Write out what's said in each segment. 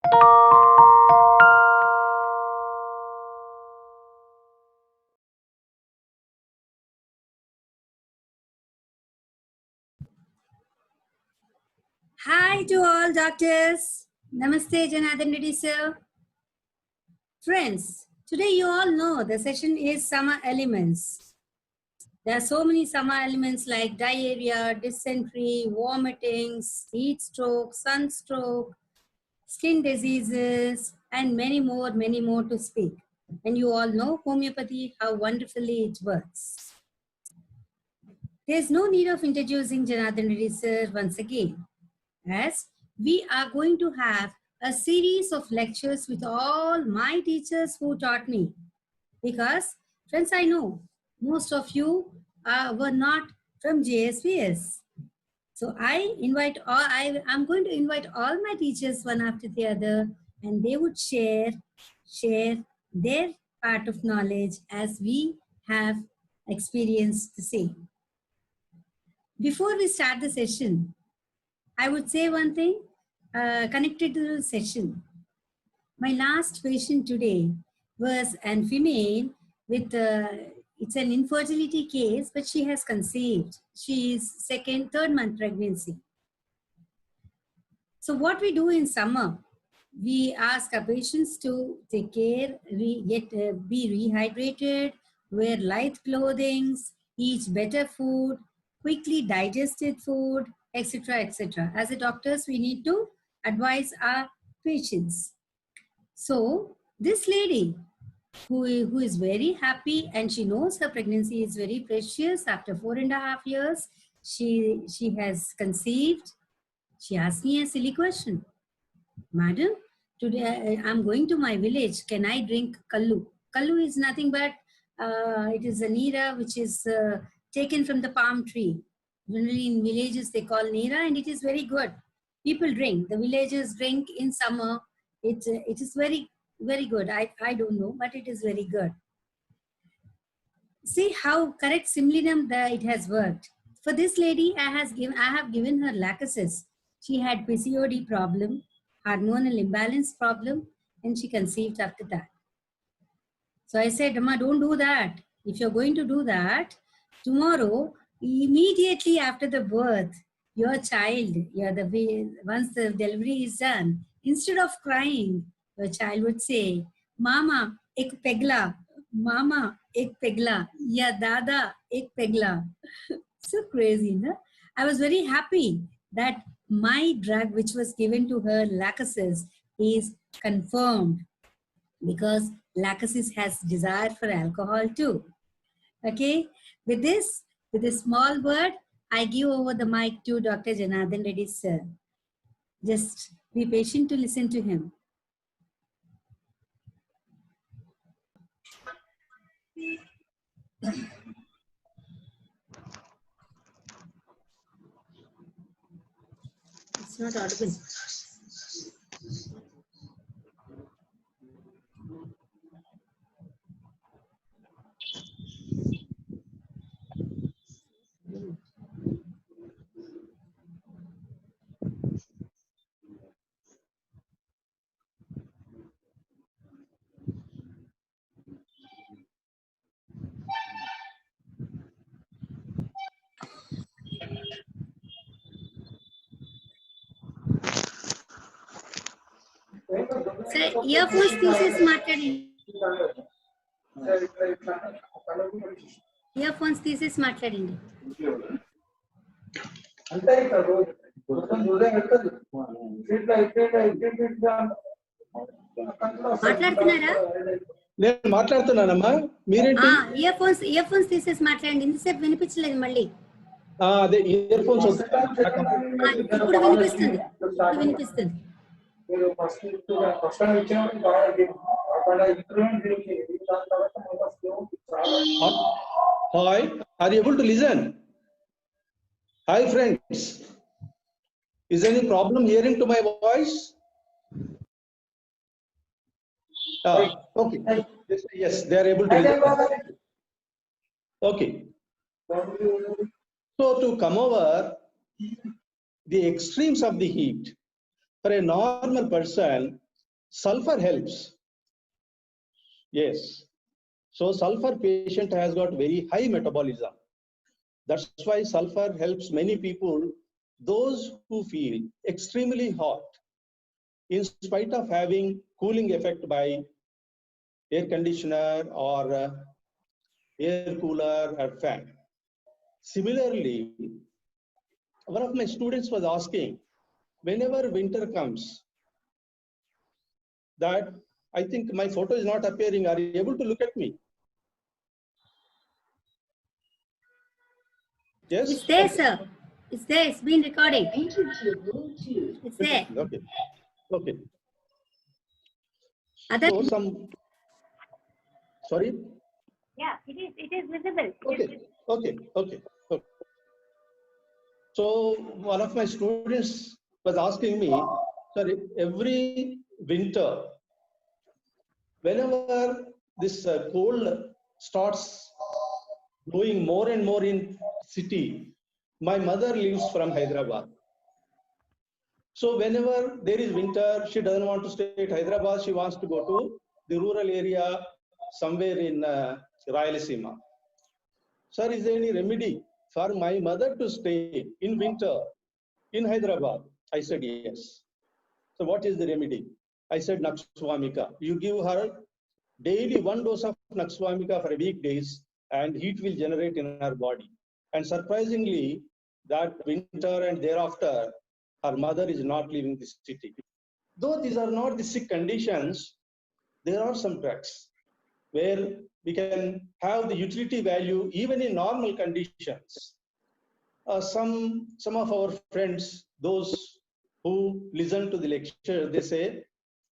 Hi to all doctors. Namaste, Janardhan Reddy sir. Friends, today you all know the session is summer elements. There are so many summer elements like diarrhea, dysentery, vomitings, heat stroke, sunstroke, skin diseases, and many more to speak. And you all know homeopathy, how wonderfully it works. There's no need of introducing Janardhan Reddy sir once again, as we are going to have a series of lectures with all my teachers who taught me. Because, friends, I know most of you were not from JSPS. So I'm going to invite all my teachers one after the other, and they would share their part of knowledge as we have experienced the same. Before we start the session, I would say one thing connected to the session. My last patient today was a female with, it's an infertility case, but she has conceived. She is third month pregnancy. So what we do in summer, we ask our patients to take care, be rehydrated, wear light clothing, eat better food, quickly digested food, etc., etc. As a doctors, we need to advise our patients. So this lady who is very happy and she knows her pregnancy is very precious, after 4.5 years, she has conceived. She asked me a silly question. Madam, today I'm going to my village. Can I drink kallu? Kallu is nothing but, it is a neera which is taken from the palm tree. Generally in villages they call neera, and it is very good. People drink. The villagers drink in summer. It is very, very good. I don't know, but it is very good. See how correct similinum it has worked. For this lady, I have given her Lacosis. She had PCOD problem, hormonal imbalance problem, and she conceived after that. So I said, Amma, don't do that. If you're going to do that, tomorrow, immediately after the birth, your child, once the delivery is done, instead of crying, your child would say, Mama, ek pegla. Mama, ek pegla. Ya dada, ek pegla. So crazy, no? I was very happy that my drug, which was given to her, Lacosis, is confirmed, because Lacosis has desire for alcohol too. Okay, with this small word, I give over the mic to Dr. Janardhan Reddy sir. Just be patient to listen to him. It's not audible. Sir, earphones thesis మాట్లాడండి. Earphones thesis మాట్లాడండి. మాట్లాడుతున్నారా? నేను మాట్లాడుతున్నానమ్మా, మీరేంటి? Earphones తీసేసి మాట్లాడండి. ఇంతసేపు వినిపించలేదు మళ్ళీ. అదే ఇయర్ ఫోన్స్ ఇప్పుడు వినిపిస్తుంది. వినిపిస్తుంది. Hi, are you able to listen? Hi friends, is any problem hearing to my voice? Okay, yes, they are able to listen. Okay, so to come over the extremes of the heat, for a normal person sulfur helps. Yes. So sulfur patient has got very high metabolism. That's why sulfur helps many people, those who feel extremely hot, in spite of having cooling effect by air conditioner or air cooler or fan. Similarly, one of my students was asking, whenever winter comes, that I think my photo is not appearing. Are you able to look at me? Yes? It's there, sir. It's there. It's been recording. It's there. Okay. Okay. Other, So some, sorry? yeah, it is visible. Okay. Okay. Okay. Okay. So one of my students was asking me, sorry, every winter, whenever this cold starts growing more and more in city, my mother lives from Hyderabad. So whenever there is winter, she doesn't want to stay at Hyderabad. She wants to go to the rural area somewhere in Rayalaseema. Sir, is there any remedy for my mother to stay in winter in Hyderabad? I said yes. So what is the remedy? I said Naxwamika. You give her daily 1 dose of Naxwamika for weekdays and heat will generate in her body. And surprisingly, that winter and thereafter, her mother is not leaving the city. Though these are not the sick conditions, there are some drugs where we can have the utility value even in normal conditions. Some of our friends, those who listen to the lecture, they say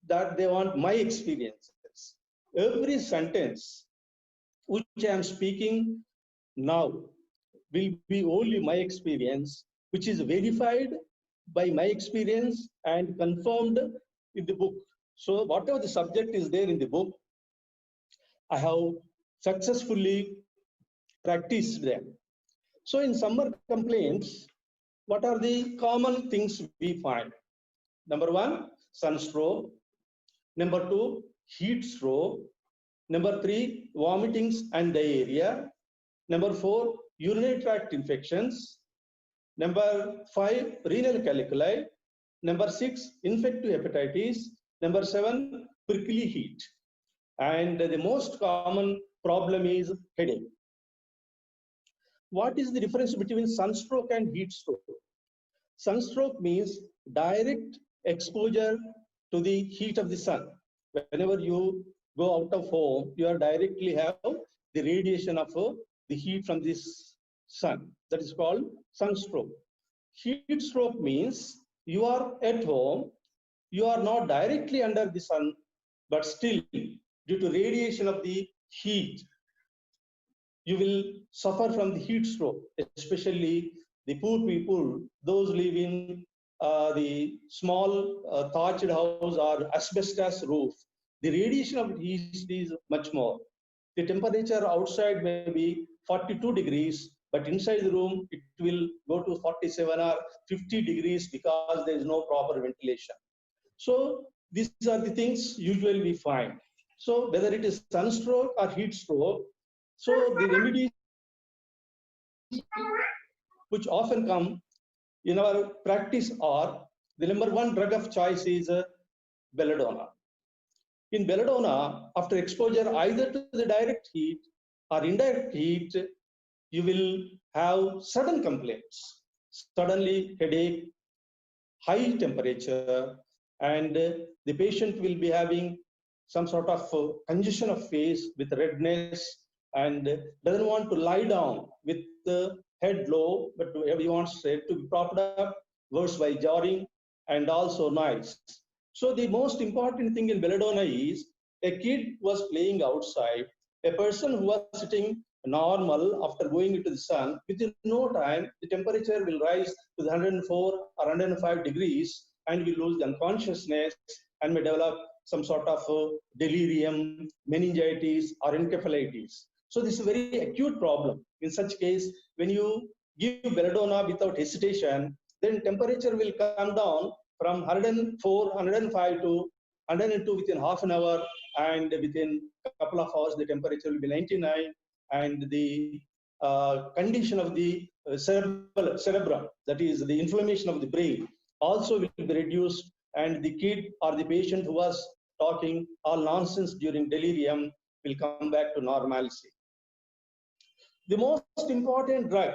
that they want my experiences. Every sentence which I am speaking now will be only my experience, which is verified by my experience and confirmed in the book. So whatever the subject is there in the book, I have successfully practiced them. So in summer complaints, what are the common things we find? Number one, sunstroke. Number two, heat stroke. Number three, vomitings and diarrhea. Number four, urinary tract infections. Number five, renal caliculi. Number six, infective hepatitis. Number seven, prickly heat. And the most common problem is headache. What is the difference between sunstroke and heat stroke? Sunstroke means direct exposure to the heat of the sun. Whenever you go out of home, you are directly have the radiation of the heat from this sun. That is called sunstroke. Heat stroke means you are at home, you are not directly under the sun, but still due to radiation of the heat, you will suffer from the heat stroke, especially the poor people, those live in the small thatched house or asbestos roof. The radiation of heat is much more. The temperature outside may be 42 degrees, but inside the room it will go to 47 or 50 degrees because there is no proper ventilation. So these are the things usually we find. So whether it is sunstroke or heat stroke, so the remedies which often come in our practice are, the number one drug of choice is belladonna. In belladonna, after exposure either to the direct heat or indirect heat, you will have sudden complaints, suddenly headache, high temperature, and the patient will be having some sort of congestion of face with redness and doesn't want to lie down with the head low, but he wants it to be propped up, worse by jarring and also noise. So the most important thing in belladonna is a kid was playing outside, a person who was sitting normal after going into the sun, within no time, the temperature will rise to 104 or 105 degrees and will lose unconsciousness and may develop some sort of delirium, meningitis, or encephalitis. So this is a very acute problem. In such case, when you give belladonna without hesitation, then temperature will come down from 104, 105 to 102 within half an hour, and within a couple of hours, the temperature will be 99, and the condition of the cerebrum, that is the inflammation of the brain, also will be reduced, and the kid or the patient who was talking all nonsense during delirium will come back to normalcy. The most important drug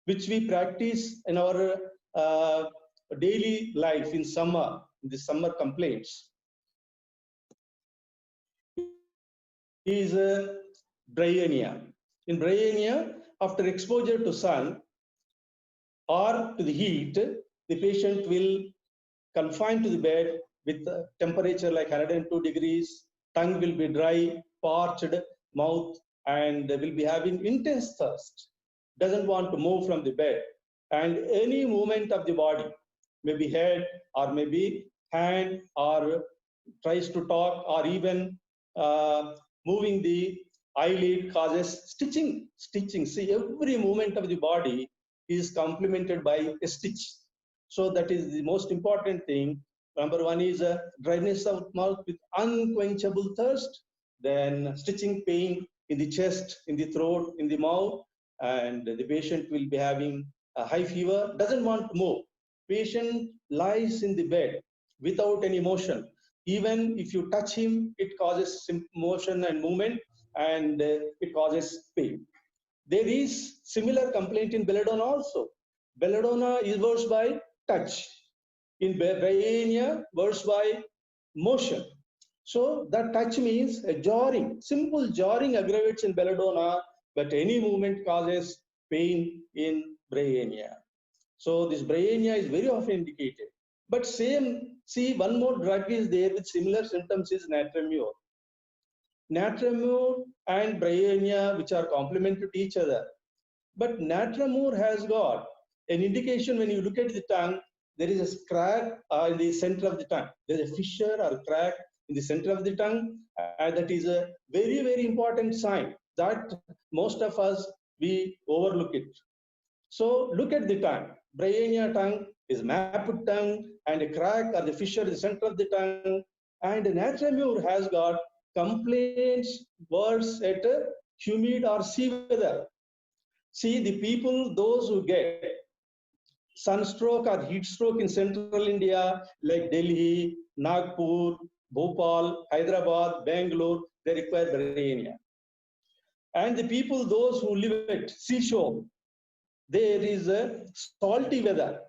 which we practice in our daily life in summer, the summer complaints, is bryonia. In bryonia, after exposure to sun or to the heat, the patient will confine to the bed with temperature like 102 degrees, tongue will be dry, parched mouth, and will be having intense thirst, doesn't want to move from the bed, and any movement of the body, maybe head or maybe hand, or tries to talk, or even moving the eyelid causes stitching. See, every movement of the body is complemented by a stitch. So that is the most important thing. Number one is dryness of mouth with unquenchable thirst, then stitching pain in the chest, in the throat, in the mouth, and the patient will be having a high fever, doesn't want to move. Patient lies in the bed without any motion. Even if you touch him, it causes motion and movement, and it causes pain. There is similar complaint in belladonna also. Belladonna is worse by touch. In bryonia, worse by motion. So that touch means a jarring, simple jarring aggravates in belladonna, but any movement causes pain in bryonia. So this bryonia is very often indicated. But same, see, one more drug is there with similar symptoms is natramur. Natramur and bryonia, which are complementary to each other. But natramur has got an indication when you look at the tongue, there is a crack in the center of the tongue. There is a fissure or crack in the center of the tongue. And that is a very, very important sign that most of us, we overlook it. So look at the tongue. Bryonia tongue is mapped tongue, and a crack or the fissure in the center of the tongue. And natramur has got complaints worse at humid or sea weather. See, the people, those who get sunstroke or heat stroke in central India, like Delhi, Nagpur, Bhopal, Hyderabad, Bangalore, they require bryonia. And the people, those who live at seashore, there is a salty weather,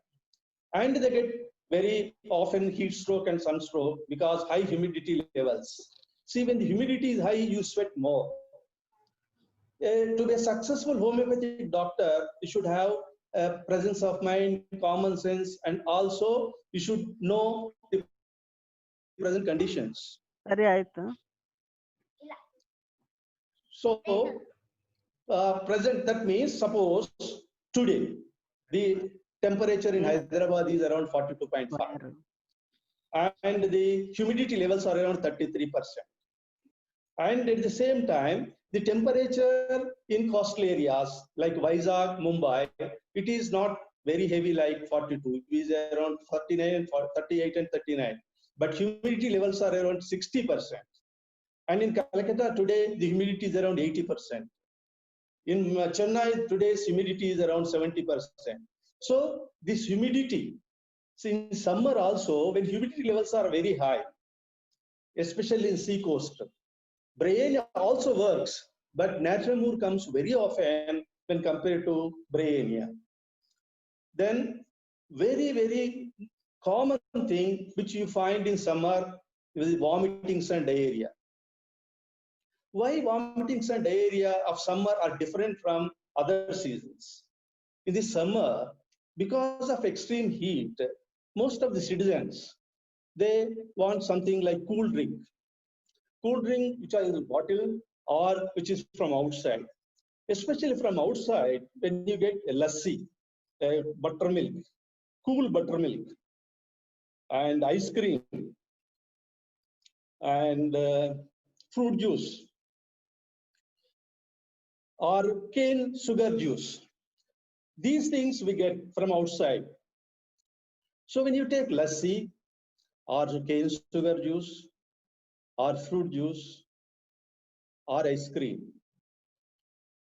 and they get very often heat stroke and sunstroke because high humidity levels. See, when the humidity is high, you sweat more. To be a successful homeopathic doctor, you should have a presence of mind, common sense, and also you should know the present conditions. So, present, that means suppose today the temperature in Hyderabad is around 42.5 and the humidity levels are around 33%. And at the same time, the temperature in coastal areas like Vizag, Mumbai, it is not very heavy like 42. It is around 39, 38 and 39. But humidity levels are around 60%. And in Calcutta today, the humidity is around 80%. In Chennai, today's humidity is around 70%. So this humidity, in summer also, when humidity levels are very high, especially in sea coast, bryonia also works, but natramur comes very often when compared to bryonia. Then very, very common thing which you find in summer is vomitings and diarrhea. Why vomitings and diarrhea of summer are different from other seasons? In the summer, because of extreme heat, most of the citizens, they want something like cool drink which is in a bottle or which is from outside. Especially from outside, when you get a lassi, buttermilk, cool buttermilk, and ice cream, and fruit juice, or cane sugar juice. These things we get from outside. So when you take lassi, or cane sugar juice, or fruit juice, or ice cream.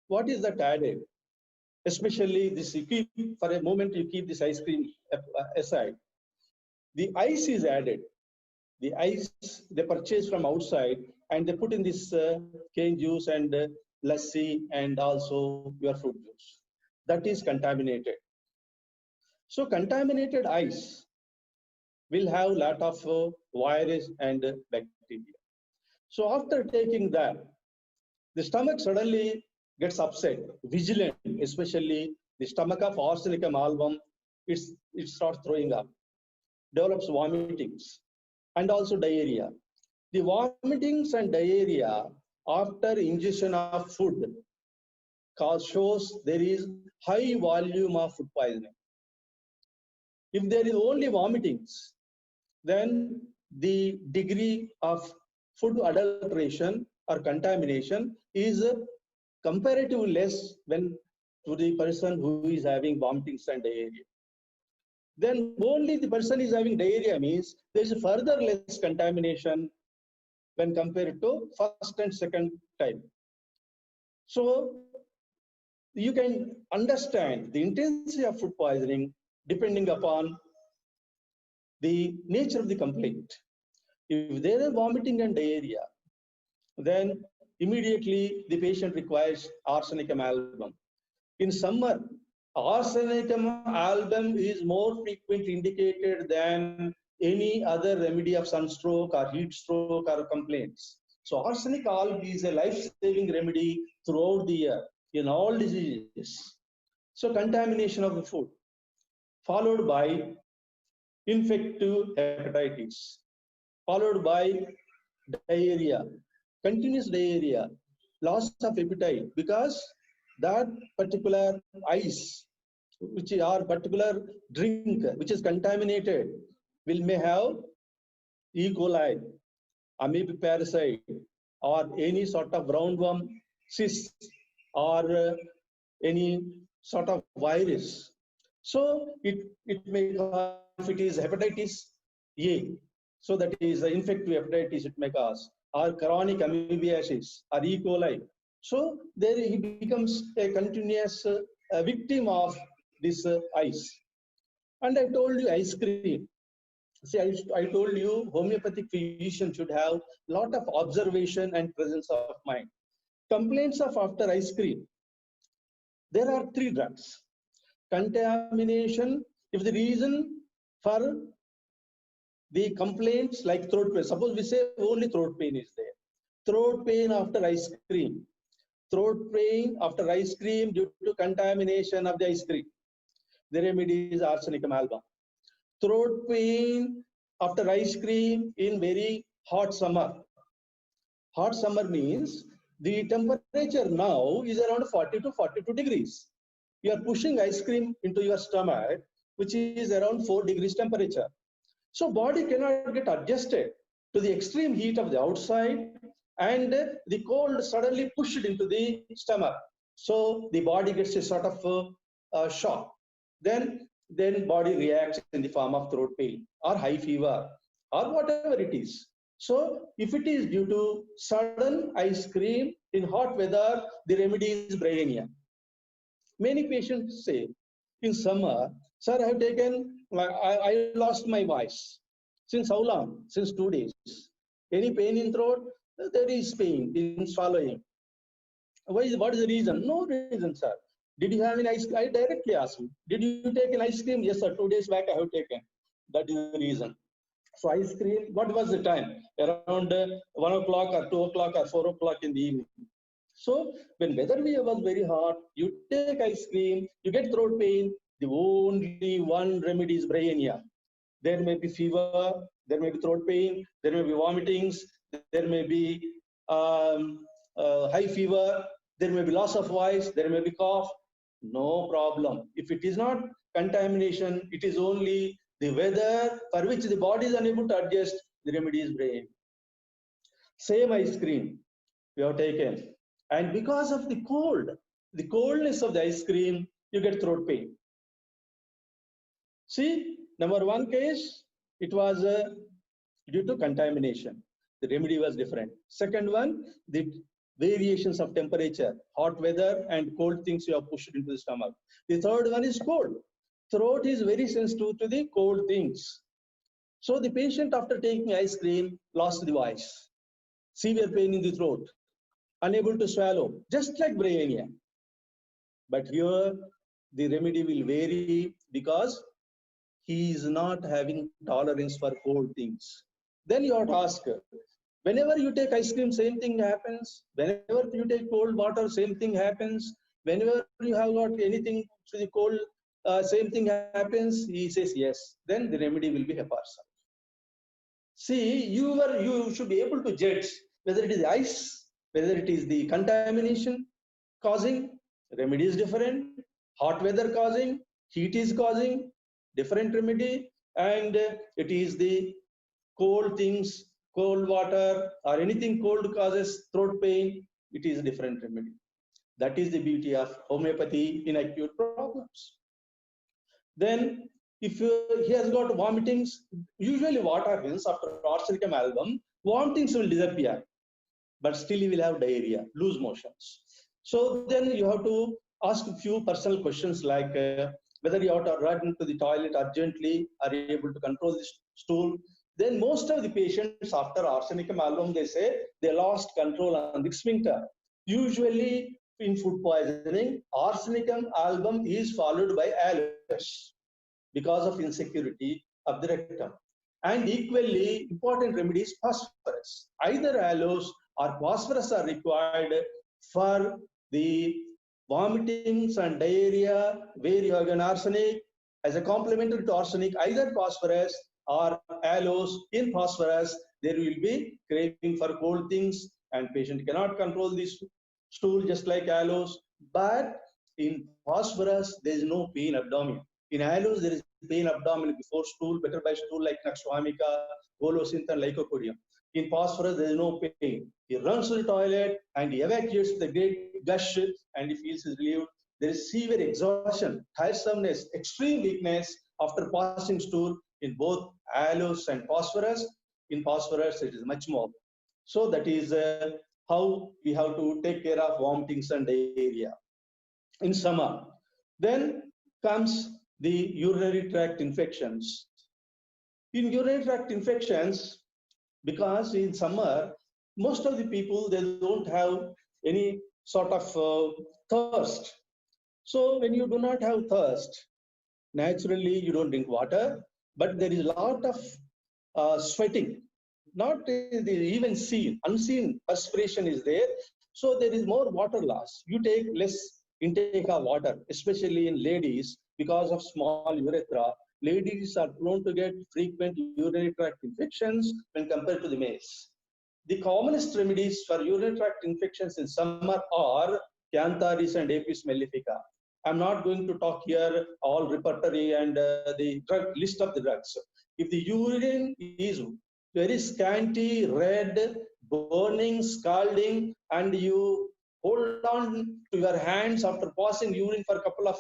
What is that added? Especially this, you keep for a moment, you keep this ice cream aside. The ice is added. The ice they purchase from outside and they put in this cane juice and lassi and also your fruit juice. That is contaminated. So contaminated ice will have lot of virus and bacteria. So after taking that, the stomach suddenly gets upset, vigilant, especially the stomach of Arsenicum album, it starts throwing up, develops vomitings, and also diarrhea. The vomitings and diarrhea after ingestion of food shows there is high volume of food poisoning. If there is only vomitings, then the degree of food adulteration or contamination is comparatively less when to the person who is having vomitings and diarrhea. Then only the person is having diarrhea means there is further less contamination when compared to first and second time. So you can understand the intensity of food poisoning depending upon the nature of the complaint. If there is vomiting and diarrhea, then immediately the patient requires arsenicum album. In summer, arsenicum album is more frequently indicated than any other remedy of sunstroke or heat stroke or complaints. So arsenic album is a life-saving remedy throughout the year in all diseases. So contamination of the food, followed by infective hepatitis, followed by diarrhea, continuous diarrhea, loss of appetite, because that particular ice, which is our particular drink, which is contaminated, may have E. coli, amoeba parasite, or any sort of roundworm cyst, or any sort of virus. So it may cause, if it is hepatitis A, so that is infective hepatitis, it may cause, or chronic amoebiasis, or E. coli. So there he becomes a continuous victim of this ice. And I told you ice cream. See, I told you homeopathic physician should have lot of observation and presence of mind. Complaints of after ice cream. There are three drugs. Contamination, if the reason for the complaints like throat pain, suppose we say only throat pain is there. Throat pain after ice cream. Throat pain after ice cream due to contamination of the ice cream. The remedy is arsenicum album. Throat pain after ice cream in very hot summer. Hot summer means the temperature now is around 40 to 42 degrees. You are pushing ice cream into your stomach, which is around 4 degrees temperature. So body cannot get adjusted to the extreme heat of the outside, and the cold suddenly pushed into the stomach. So the body gets a sort of shock. Then body reacts in the form of throat pain or high fever or whatever it is. So if it is due to sudden ice cream in hot weather, the remedy is bryonia. Many patients say in summer, sir, I have taken, I lost my voice. Since how long? Since 2 days. Any pain in throat? There is pain in swallowing. What is the reason? No reason, sir. Did you have an ice cream? I directly asked him. Did you take an ice cream? Yes, sir. 2 days back I have taken. That is the reason. So ice cream, what was the time? Around 1 o'clock or 2 o'clock or 4 o'clock in the evening. So when weather was very hot, you take ice cream, you get throat pain, the only one remedy is bryonia. There may be fever, there may be throat pain, there may be vomitings, there may be high fever, there may be loss of voice, there may be cough. No problem. If it is not contamination, it is only the weather for which the body is unable to adjust, the remedy is bryonia. Same ice cream we have taken. And because of the coldness of the ice cream, you get throat pain. See, number one case, it was due to contamination. The remedy was different. Second one, the variations of temperature, hot weather and cold things you have pushed into the stomach. The third one is cold. Throat is very sensitive to the cold things. So the patient, after taking ice cream, lost the voice, severe pain in the throat, unable to swallow, just like bryonia. But here the remedy will vary because he is not having tolerance for cold things. Then you have to ask, whenever you take ice cream, same thing happens. Whenever you take cold water, same thing happens. Whenever you have got anything to the cold, same thing happens. He says yes. Then the remedy will be heparsin. See, you should be able to judge whether it is ice, whether it is the contamination causing, remedy is different, hot weather causing, heat is causing, different remedy, and it is the cold things, cold water or anything cold causes throat pain, it is a different remedy. That is the beauty of homeopathy in acute problems. Then if he has got vomitings, usually what happens after arsenic amalgam, vomitings will disappear, but still he will have diarrhea, loose motions. So then you have to ask a few personal questions like whether you have to run to the toilet urgently, are you able to control the stool? Then most of the patients after arsenic amalgam, they say they lost control on the sphincter. Usually in food poisoning, arsenic amalgam is followed by aloes because of insecurity of the rectum. And equally important remedy is phosphorus. Either aloes or phosphorus are required for the vomitings and diarrhea where you have an arsenic. As a complementary to arsenic, either phosphorus or aloes. In phosphorus, there will be craving for cold things and patient cannot control this stool just like aloes. But in phosphorus, there is no pain abdomen. In aloes, there is pain abdomen before stool, better by stool like Nux-vomica, Golosynth and Lycopodium. In phosphorus, there is no pain. He runs to the toilet and he evacuates with a great gush and he feels relieved. There is severe exhaustion, tiresomeness, extreme weakness after passing stool in both aloes and phosphorus. In phosphorus, it is much more. So that is how we have to take care of vomitings and diarrhea in summer. Then comes the urinary tract infections. In urinary tract infections, because in summer, most of the people, they don't have any sort of thirst. So when you do not have thirst, naturally you don't drink water, but there is a lot of sweating, not even seen, unseen perspiration is there. So there is more water loss. You take less intake of water, especially in ladies, because of small urethra. Ladies are prone to get frequent urinary tract infections when compared to the males. The commonest remedies for urinary tract infections in summer are Cantharis and Apis mellifica. I'm not going to talk here all repertory and the drug list of the drugs. If the urine is very scanty, red, burning, scalding, and you hold on to your hands after passing urine for a couple of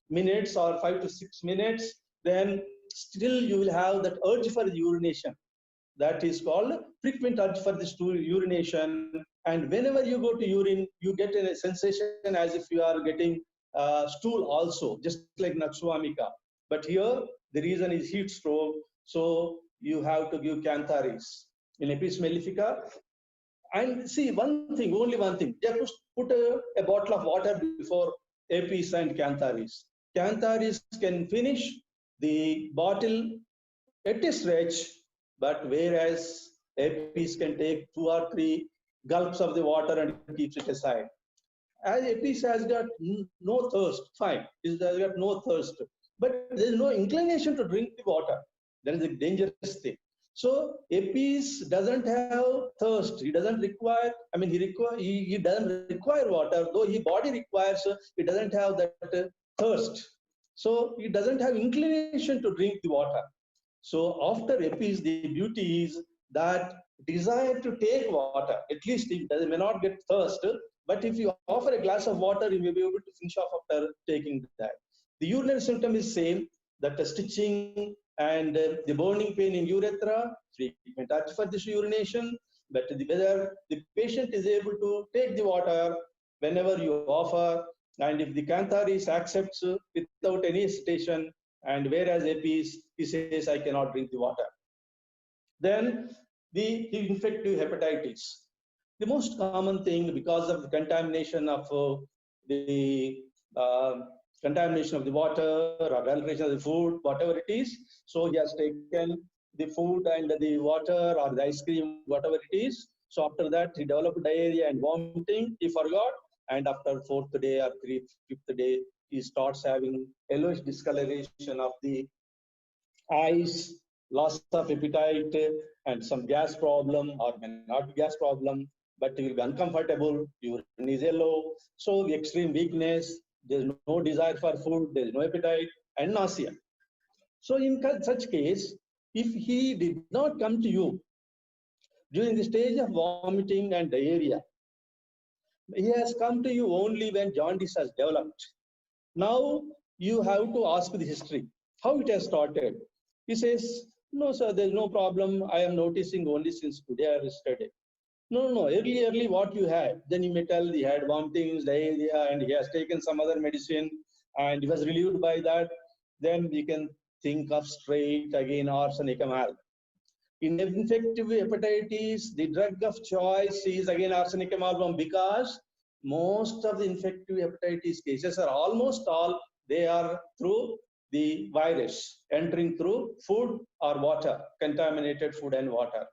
minutes or 5 to 6 minutes, then still you will have that urge for urination. That is called frequent urge for this urination. And whenever you go to urine, you get a sensation as if you are getting stool also, just like Nux-vomica. But here, the reason is heat stroke. So you have to give Cantharis in Apis mellifica. And see, one thing, only one thing, you have to put a bottle of water before Apis and Cantharis. Cantharis can finish the bottle at a stretch, but whereas Apis can take 2 or 3 gulps of the water and keeps it aside. As Apis has got no thirst, fine, it has got no thirst, but there is no inclination to drink the water. That is a dangerous thing. So Apis doesn't have thirst. He doesn't require. I mean, he doesn't require water. Though his body requires, he doesn't have that thirst. So he doesn't have inclination to drink the water. So after Apis, the beauty is that desire to take water. At least he may not get thirst, but if you offer a glass of water, you may be able to finish off after taking that. The urinary symptom is same, that the stitching and the burning pain in urethra, frequent urge for this urination, but whether the patient is able to take the water whenever you offer, and if the Cantharis accepts without any hesitation, and whereas Apis, he says, I cannot drink the water. Then the infective hepatitis. The most common thing, because of the contamination of the contamination of the water or adulteration of the food, whatever it is. So he has taken the food and the water or the ice cream, whatever it is. So after that, he developed diarrhea and vomiting. He forgot. And after 4th day or 5th day, he starts having yellowish discoloration of the eyes, loss of appetite, and some gas problem, or may not gas problem, but he will be uncomfortable, urine is yellow, so the extreme weakness, there's no desire for food, there's no appetite, and nausea. So in such case, if he did not come to you during the stage of vomiting and diarrhea, he has come to you only when jaundice has developed. Now you have to ask the history, how it has started. He says, no, sir, there's no problem. I am noticing only since today or yesterday. No, early, what you had. Then you may tell he had vomitings, diarrhea, and he has taken some other medicine, and he was relieved by that. Then we can think of straight again arsenicum alb. In infective hepatitis, the drug of choice is again arsenicum album, because most of the infective hepatitis cases are almost all, they are through the virus entering through food or water, contaminated food and water.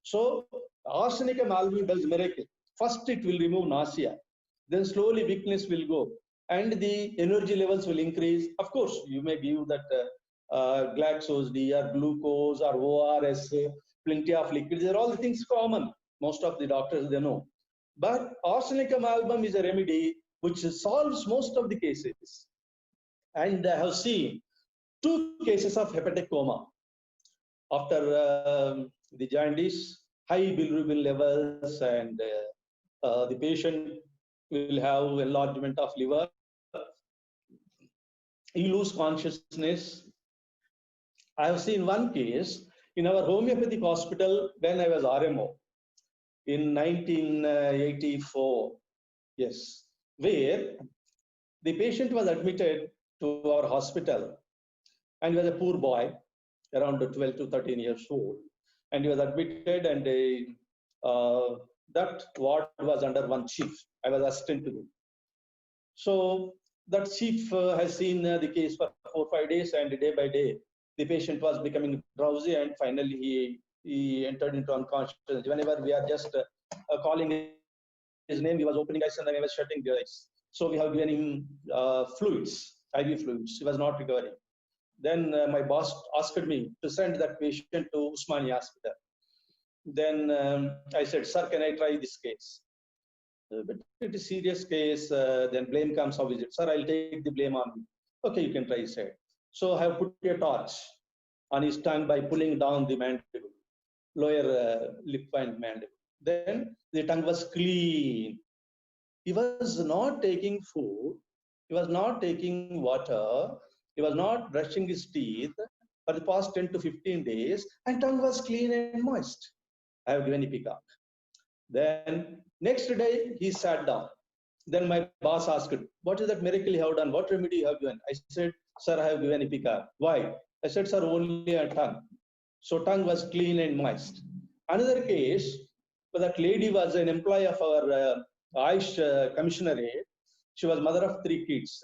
So arsenicum album does miracle. First it will remove nausea, then slowly weakness will go and the energy levels will increase. Of course, you may give that Glaxos D or glucose or ORS, plenty of liquids. They're all the things common. Most of the doctors, they know. But arsenicum album is a remedy which solves most of the cases. And I have seen 2 cases of hepatic coma after the jaundice, high bilirubin levels, and the patient will have enlargement of liver. You lose consciousness. I have seen one case in our homeopathic hospital when I was RMO in 1984, yes, where the patient was admitted to our hospital and he was a poor boy, around 12 to 13 years old, and he was admitted, and that ward was under one chief. I was assistant to him. So that chief has seen the case for 4 or 5 days, and day by day the patient was becoming drowsy, and finally he entered into unconsciousness. Whenever we are just calling his name, he was opening eyes and then he was shutting the eyes. So we have given him fluids, IV fluids. He was not recovering. Then my boss asked me to send that patient to Usmania Hospital. Then I said, sir, can I try this case? But it is a serious case. Then blame comes, how is it? Sir, I'll take the blame on me. Okay, you can try, he said. So I have put a torch on his tongue by pulling down the mandible, lower lip and mandible. Then the tongue was clean. He was not taking food. He was not taking water. He was not brushing his teeth for the past 10 to 15 days, and tongue was clean and moist. I have given Ipecac. Then next day he sat down. Then my boss asked, what is that miracle you have done? What remedy you have given? I said, sir, I have given Ipecac. Why? I said, sir, only a tongue. So tongue was clean and moist. Another case, that lady was an employee of our Ayush Commissionerate. She was mother of 3 kids.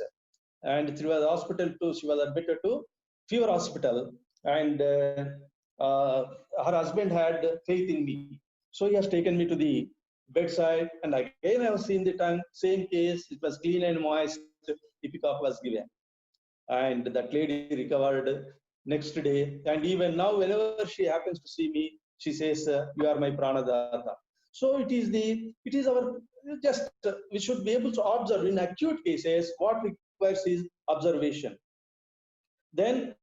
And through the hospital too, she was admitted to fever hospital, and her husband had faith in me. So he has taken me to the bedside, and again I have seen the tongue, same case, it was clean and moist, Ipecac was given. And that lady recovered next day. And even now, whenever she happens to see me, she says, you are my Pranadata. So it is our, just, we should be able to observe in acute cases what requires is observation. Then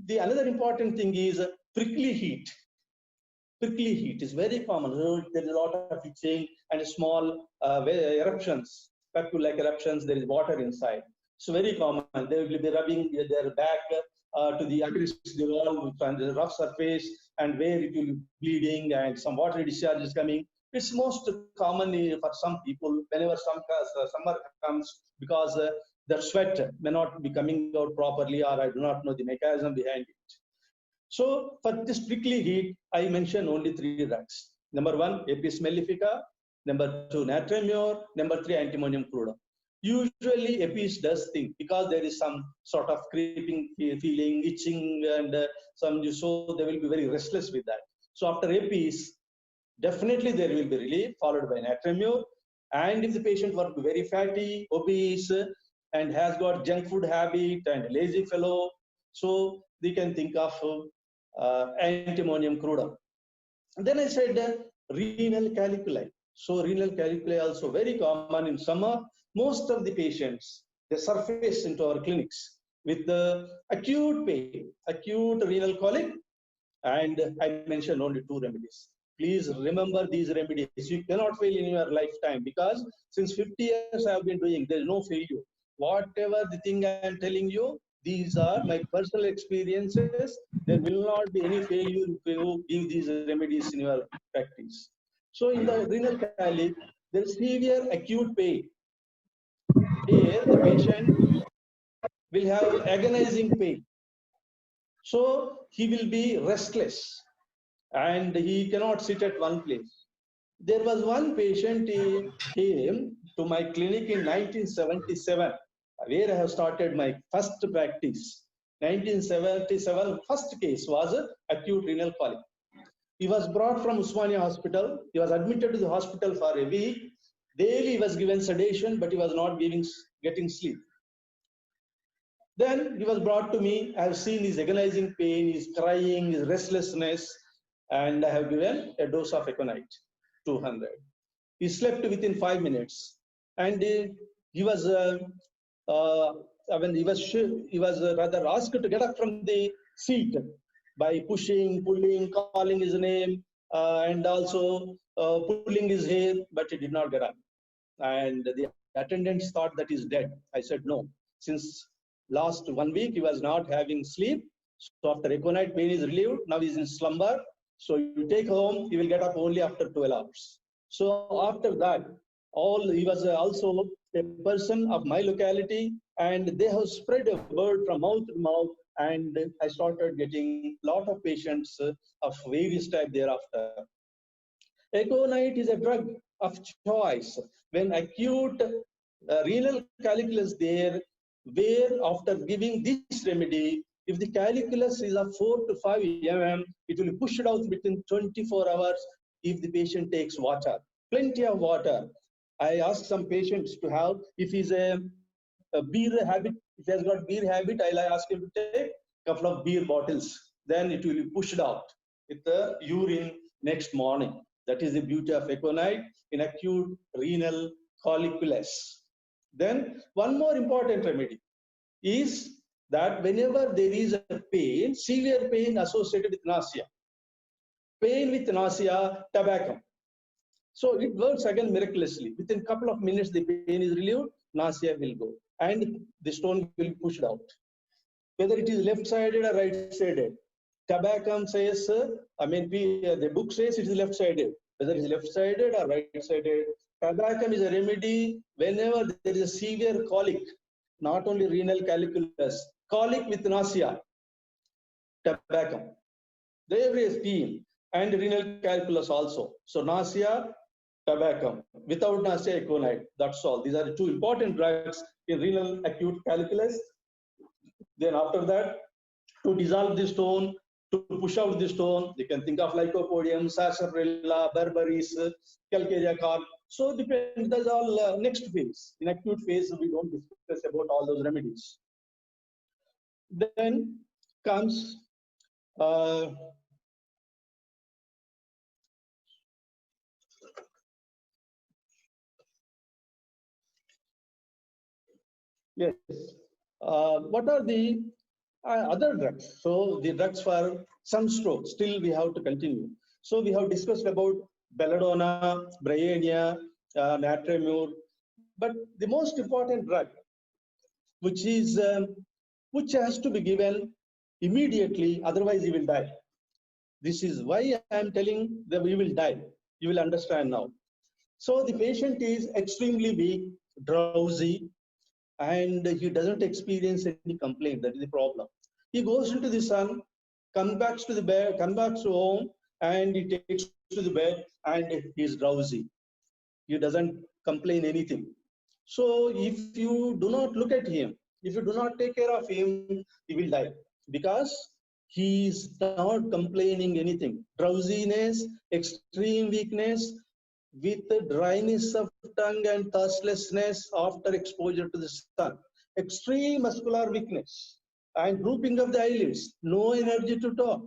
the another important thing is prickly heat. Prickly heat is very common. There is a lot of itching and small eruptions, papu-like eruptions. There is water inside. So very common. They will be rubbing their back to the against the wall and the rough surface, and where it will be bleeding and some water discharge is coming. It's most common for some people whenever summer comes, because their sweat may not be coming out properly, or I do not know the mechanism behind it. So for this prickly heat, I mention only 3 drugs. Number 1, Apis mellifica. Number 2, natriumur. Number 3, antimonium cruda. Usually Apis does thing because there is some sort of creeping feeling, itching, and so they will be very restless with that. So after Apis, definitely there will be relief, followed by natriumur. And if the patient were very fatty, obese, and has got junk food habit and lazy fellow, so they can think of antimonium cruda. And then I said renal caliculi. So renal caliculi also very common in summer. Most of the patients, they surface into our clinics with the acute pain, acute renal colic, and I mentioned only 2 remedies. Please remember these remedies. You cannot fail in your lifetime, because since 50 years I have been doing, there is no failure. Whatever the thing I am telling you, these are my personal experiences. There will not be any failure if you give these remedies in your practice. So in the renal colic, there is severe acute pain, where the patient will have agonizing pain. So he will be restless and he cannot sit at one place. There was one patient, he came to my clinic in 1977, where I have started my first practice. 1977, first case was acute renal colic. He was brought from Usmania Hospital. He was admitted to the hospital for a week. Daily he was given sedation, but he was not getting sleep. Then he was brought to me. I have seen his agonizing pain, his crying, his restlessness, and I have given a dose of Econite, 200. He slept within 5 minutes, and he was he was rather asked to get up from the seat by pushing, pulling, calling his name, and also pulling his hair, but he did not get up. And the attendants thought that he's dead. I said no. Since last 1 week he was not having sleep. So after Econite, pain is relieved. Now he's in slumber. So you take home, he will get up only after 12 hours. So after that, he was also a person of my locality, and they have spread a word from mouth to mouth, and I started getting a lot of patients of various type thereafter. Econite is a drug of choice when acute renal caliculi is there, where after giving this remedy, if the calculus is of 4 to 5 mm, it will be pushed out within 24 hours if the patient takes water, plenty of water. I ask some patients to have, if he's a beer habit, if he has got beer habit, I'll ask him to take a couple of beer bottles. Then it will be pushed out with the urine next morning. That is the beauty of Econite in acute renal coliculus. Then one more important remedy is that whenever there is a pain, severe pain associated with nausea, pain with nausea, tobacco. So it works again miraculously. Within a couple of minutes, the pain is relieved, nausea will go, and the stone will be pushed out. Whether it is left-sided or right-sided, Tabacum says, the book says it is left-sided. Whether it is left-sided or right-sided, Tabacum is a remedy whenever there is a severe colic, not only renal caliculus, colic with nausea, Tabacum. There is pain and renal calculus also. So nausea, Tabacum. Without nausea, Econite. That's all. These are the 2 important drugs in renal acute calculus. Then after that, to dissolve the stone, to push out the stone, you can think of Lycopodium, Sarsaparilla, Berberis, Calcarea carp. So depends, that's all next phase. In acute phase, we don't discuss about all those remedies. Then comes yes. What are the other drugs? So the drugs for sunstroke, still we have to continue. So we have discussed about belladonna, bryonia, natriumur, but the most important drug, which has to be given immediately, otherwise he will die. This is why I am telling that we will die. You will understand now. So the patient is extremely weak, drowsy, and he doesn't experience any complaint. That is the problem. He goes into the sun, comes back to the bed, comes back to home, and he takes to the bed, and he is drowsy. He doesn't complain anything. So if you do not look at him, if you do not take care of him, he will die because he is not complaining anything. Drowsiness, extreme weakness, with the dryness of tongue and thirstlessness after exposure to the sun, extreme muscular weakness, and drooping of the eyelids, no energy to talk.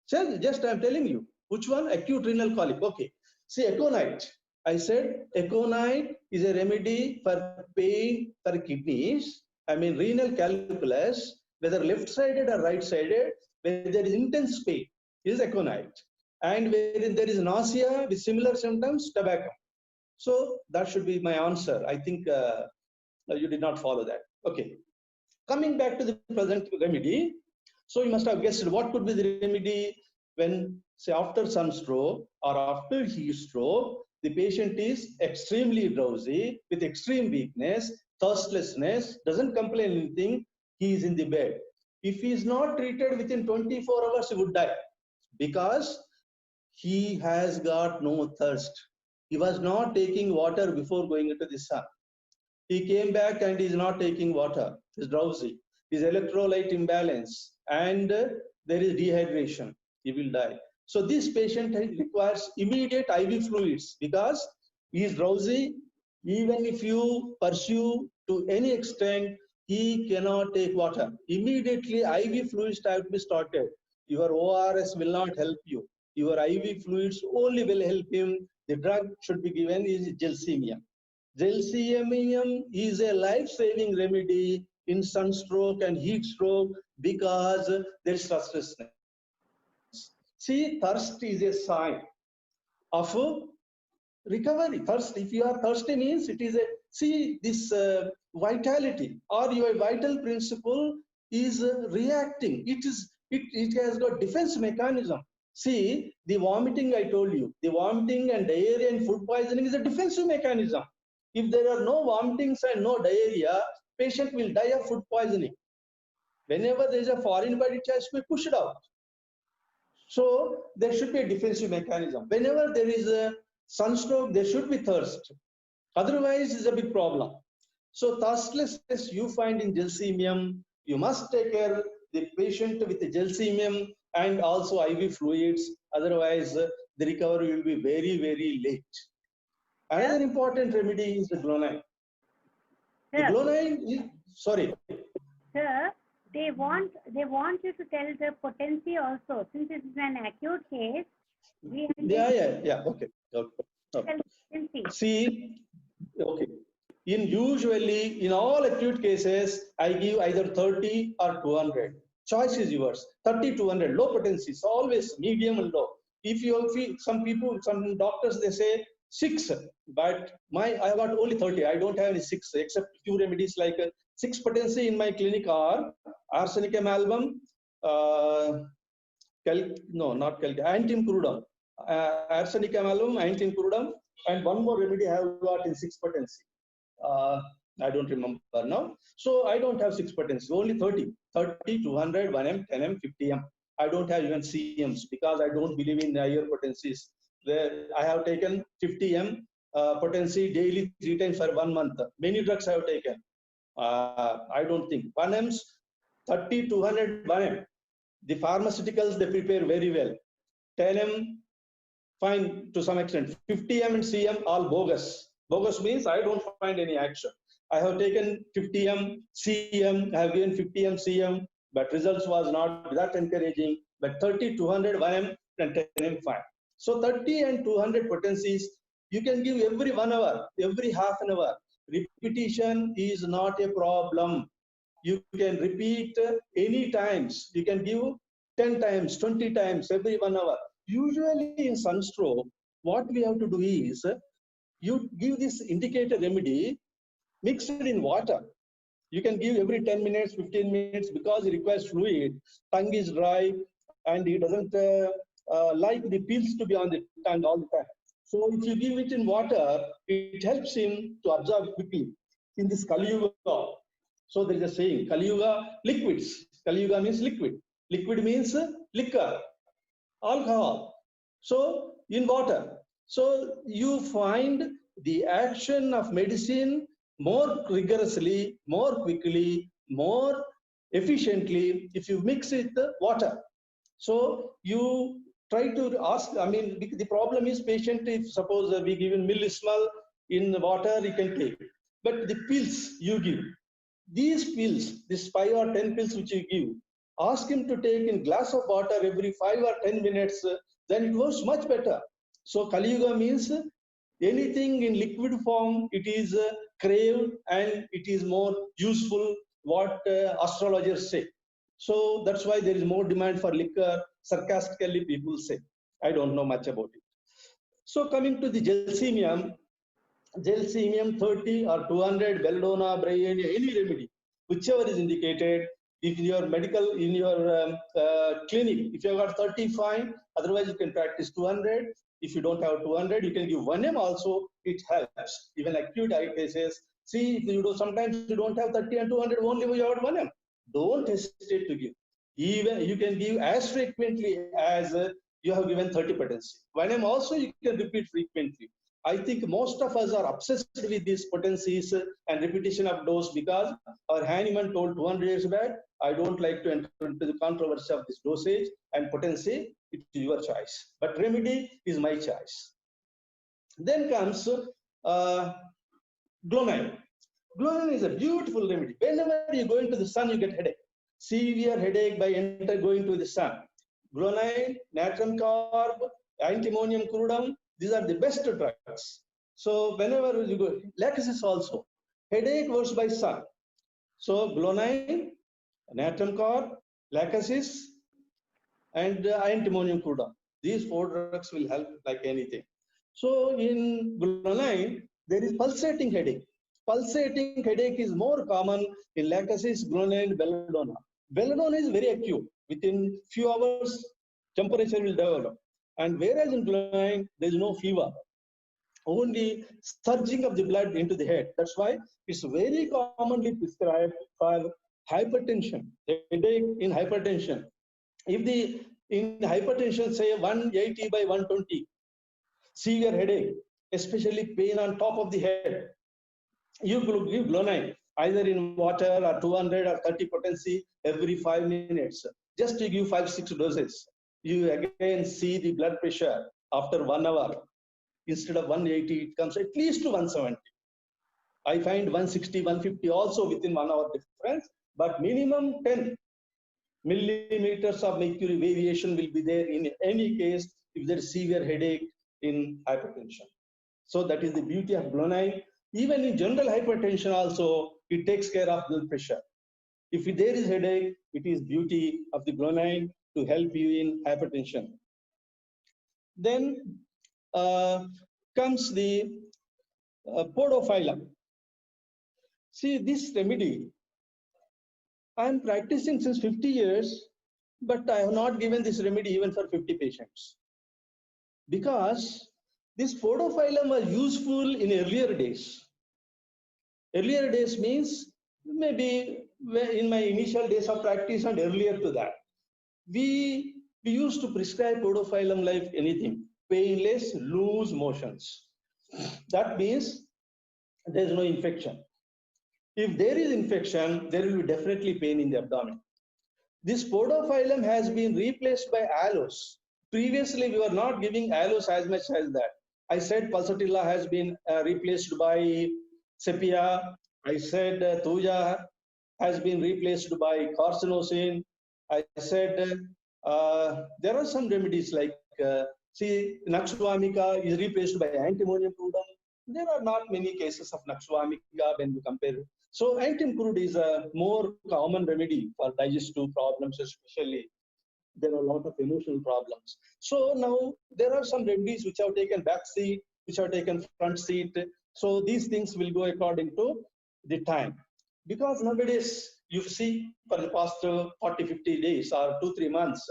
So just I'm telling you, which one? Acute renal colic. Okay. See, Aconite. I said Aconite is a remedy for pain for kidneys. I mean renal calculus, whether left-sided or right-sided, where there is intense pain, is Aconite. And where there is nausea with similar symptoms, tobacco. So that should be my answer. I think you did not follow that. Okay. Coming back to the present remedy, so you must have guessed what could be the remedy when, say, after sunstroke or after heat stroke, the patient is extremely drowsy with extreme weakness, thirstlessness, doesn't complain anything, he is in the bed. If he is not treated within 24 hours, he would die because he has got no thirst. He was not taking water before going into the sun. He came back and is not taking water. He's drowsy. His electrolyte imbalance and there is dehydration. He will die. So this patient requires immediate IV fluids because he is drowsy. Even if you pursue to any extent, he cannot take water. Immediately IV fluids have to be started. Your ORS will not help you. Your IV fluids only will help him. The drug should be given is Gelsemium. Gelsemium is a life-saving remedy in sunstroke and heat stroke because there is thirstlessness. See, thirst is a sign of recovery. Thirst, if you are thirsty means it is a, see this vitality or your vital principle is reacting. It has got defense mechanism. See, the vomiting I told you, the vomiting and diarrhea and food poisoning is a defensive mechanism. If there are no vomitings and no diarrhea, patient will die of food poisoning. Whenever there is a foreign body, it has to be pushed out. So there should be a defensive mechanism. Whenever there is a sunstroke, there should be thirst. Otherwise, it's a big problem. So thirstlessness you find in Gelsemium. You must take care the patient with the Gelsemium and also IV fluids. Otherwise, the recovery will be very, very late. Another important remedy is the Glonine. The Glonine is, sorry. Sir, they want you to tell the potency also. Since it is an acute case, we have okay. See, okay. Usually in all acute cases, I give either 30 or 200. Choice is yours. 30, 200. Low potency is always medium and low. If you feel some doctors they say 6, but I have got only 30. I don't have any 6 except few remedies like 6 potency in my clinic are Arsenicum album, Antim crudum, Arsenicum album, Antim crudum, and one more remedy I have got in 6 potency. I don't remember now. So I don't have 6 potency, only 30, 200, 1M, 10M, 50M. I don't have even CMs because I don't believe in higher potencies. Where I have taken 50M potency daily 3 times for 1 month. Many drugs I have taken. I don't think 1Ms, 30, 200, 1M. The pharmaceuticals they prepare very well. 10M, fine to some extent. 50M and CM all bogus. Bogus means I don't find any action. I have taken 50M, CM, I have given 50M, CM, but results was not that encouraging. But 30, 200, 1M and 10M fine. So 30 and 200 potencies, you can give every 1 hour, every half an hour. Repetition is not a problem. You can repeat any times. You can give 10 times, 20 times, every 1 hour. Usually in sunstroke, what we have to do is, you give this indicator remedy mixed in water. You can give every 10 minutes, 15 minutes because it requires fluid. Tongue is dry and he doesn't like the pills to be on the tongue all the time. So if you give it in water, it helps him to absorb quickly. In this Kali Yuga, so there is a saying, Kali Yuga liquids. Kali Yuga means liquid. Liquid means liquor, alcohol. So in water. So you find the action of medicine more rigorously, more quickly, more efficiently if you mix it with water. So you try to ask, I mean, the problem is patient, if suppose we give him millismal in water, he can take. But the pills you give, these pills, this 5 or 10 pills which you give, ask him to take in glass of water every 5 or 10 minutes, then it works much better. So Kali Yuga means anything in liquid form, it is craved and it is more useful, what astrologers say. So that's why there is more demand for liquor, sarcastically people say. I don't know much about it. So coming to the gelsemium 30 or 200, belladonna, bryonia, any remedy, whichever is indicated. If in your medical, in your clinic, if you have got 30, fine. Otherwise, you can practice 200. If you don't have 200, you can give 1M also. It helps. Even acute eye cases. See, if you do, sometimes you don't have 30 and 200, only you have 1M. Don't hesitate to give. Even you can give as frequently as you have given 30 potency. 1M also you can repeat frequently. I think most of us are obsessed with these potencies and repetition of dose because our Hahnemann told 200 is bad. I don't like to enter into the controversy of this dosage and potency. It is your choice. But remedy is my choice. Then comes Glonine. Glonine is a beautiful remedy. Whenever you go into the sun, you get headache. Severe headache by going to the sun. Glonine, natrum carb, antimonium crudum, these are the best drugs. So whenever you go, laxasis also, headache works by sun. So glonine, natrum carb, laxasis, and antimonium crudum. These 4 drugs will help like anything. So in glonine, there is pulsating headache. Pulsating headache is more common in laxasis, glonine, belladonna. Belladonna is very acute. Within few hours, temperature will develop. And whereas in glonine, there is no fever, only surging of the blood into the head. That's why it's very commonly prescribed for hypertension, headache in hypertension. If the in hypertension, say 180 by 120, severe headache, especially pain on top of the head, you give glonine either in water or 200 or 30 potency every 5 minutes. Just to give 5-6 doses. You again see the blood pressure after 1 hour. Instead of 180, it comes at least to 170. I find 160, 150 also within 1 hour difference, but minimum 10 millimeters of mercury variation will be there in any case if there is severe headache in hypertension. So that is the beauty of glonine. Even in general hypertension also, it takes care of blood pressure. If there is headache, it is beauty of the glonine to help you in hypertension. Then comes the podophyllum. See, this remedy, I am practicing since 50 years, but I have not given this remedy even for 50 patients. Because this podophyllum was useful in earlier days. Earlier days means maybe in my initial days of practice and earlier to that. We used to prescribe podophyllum like anything, painless, loose motions. That means there is no infection. If there is infection, there will be definitely pain in the abdomen. This podophyllum has been replaced by aloes. Previously, we were not giving aloes as much as that. I said pulsatilla has been replaced by sepia. I said thuja has been replaced by carcinosin. I said there are some remedies like see, Naxwamica is replaced by antimonium crudum. There are not many cases of Naxwamica when we compare. So antimonium crude is a more common remedy for digestive problems, especially. There are a lot of emotional problems. So now there are some remedies which have taken back seat, which have taken front seat. So these things will go according to the time. Because nowadays, you see for the past 40, 50 days or 2, 3 months,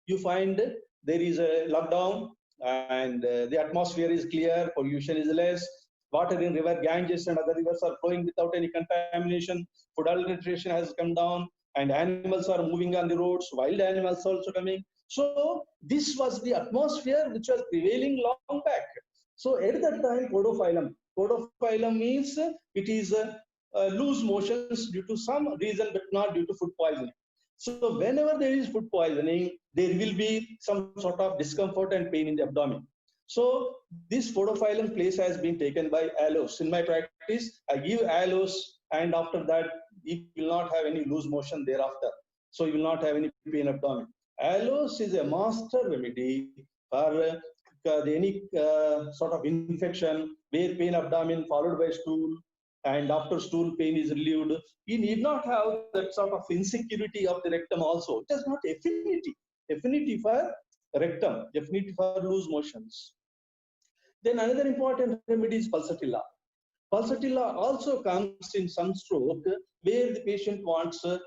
you find there is a lockdown and the atmosphere is clear, pollution is less, water in river Ganges and other rivers are flowing without any contamination, food adulteration has come down, and animals are moving on the roads, wild animals also coming. So this was the atmosphere which was prevailing long back. So at that time, podophyllum means it is loose motions due to some reason, but not due to food poisoning. So whenever there is food poisoning, there will be some sort of discomfort and pain in the abdomen. So this podophyllum place has been taken by aloes. In my practice, I give aloes, and after that, you will not have any loose motion thereafter. So you will not have any pain abdomen. Aloes is a master remedy for any sort of infection where pain abdomen followed by stool, and after stool pain is relieved. You need not have that sort of insecurity of the rectum also. It has not affinity for rectum, affinity for loose motions. Then another important remedy is pulsatilla. Pulsatilla also comes in sunstroke where the patient wants to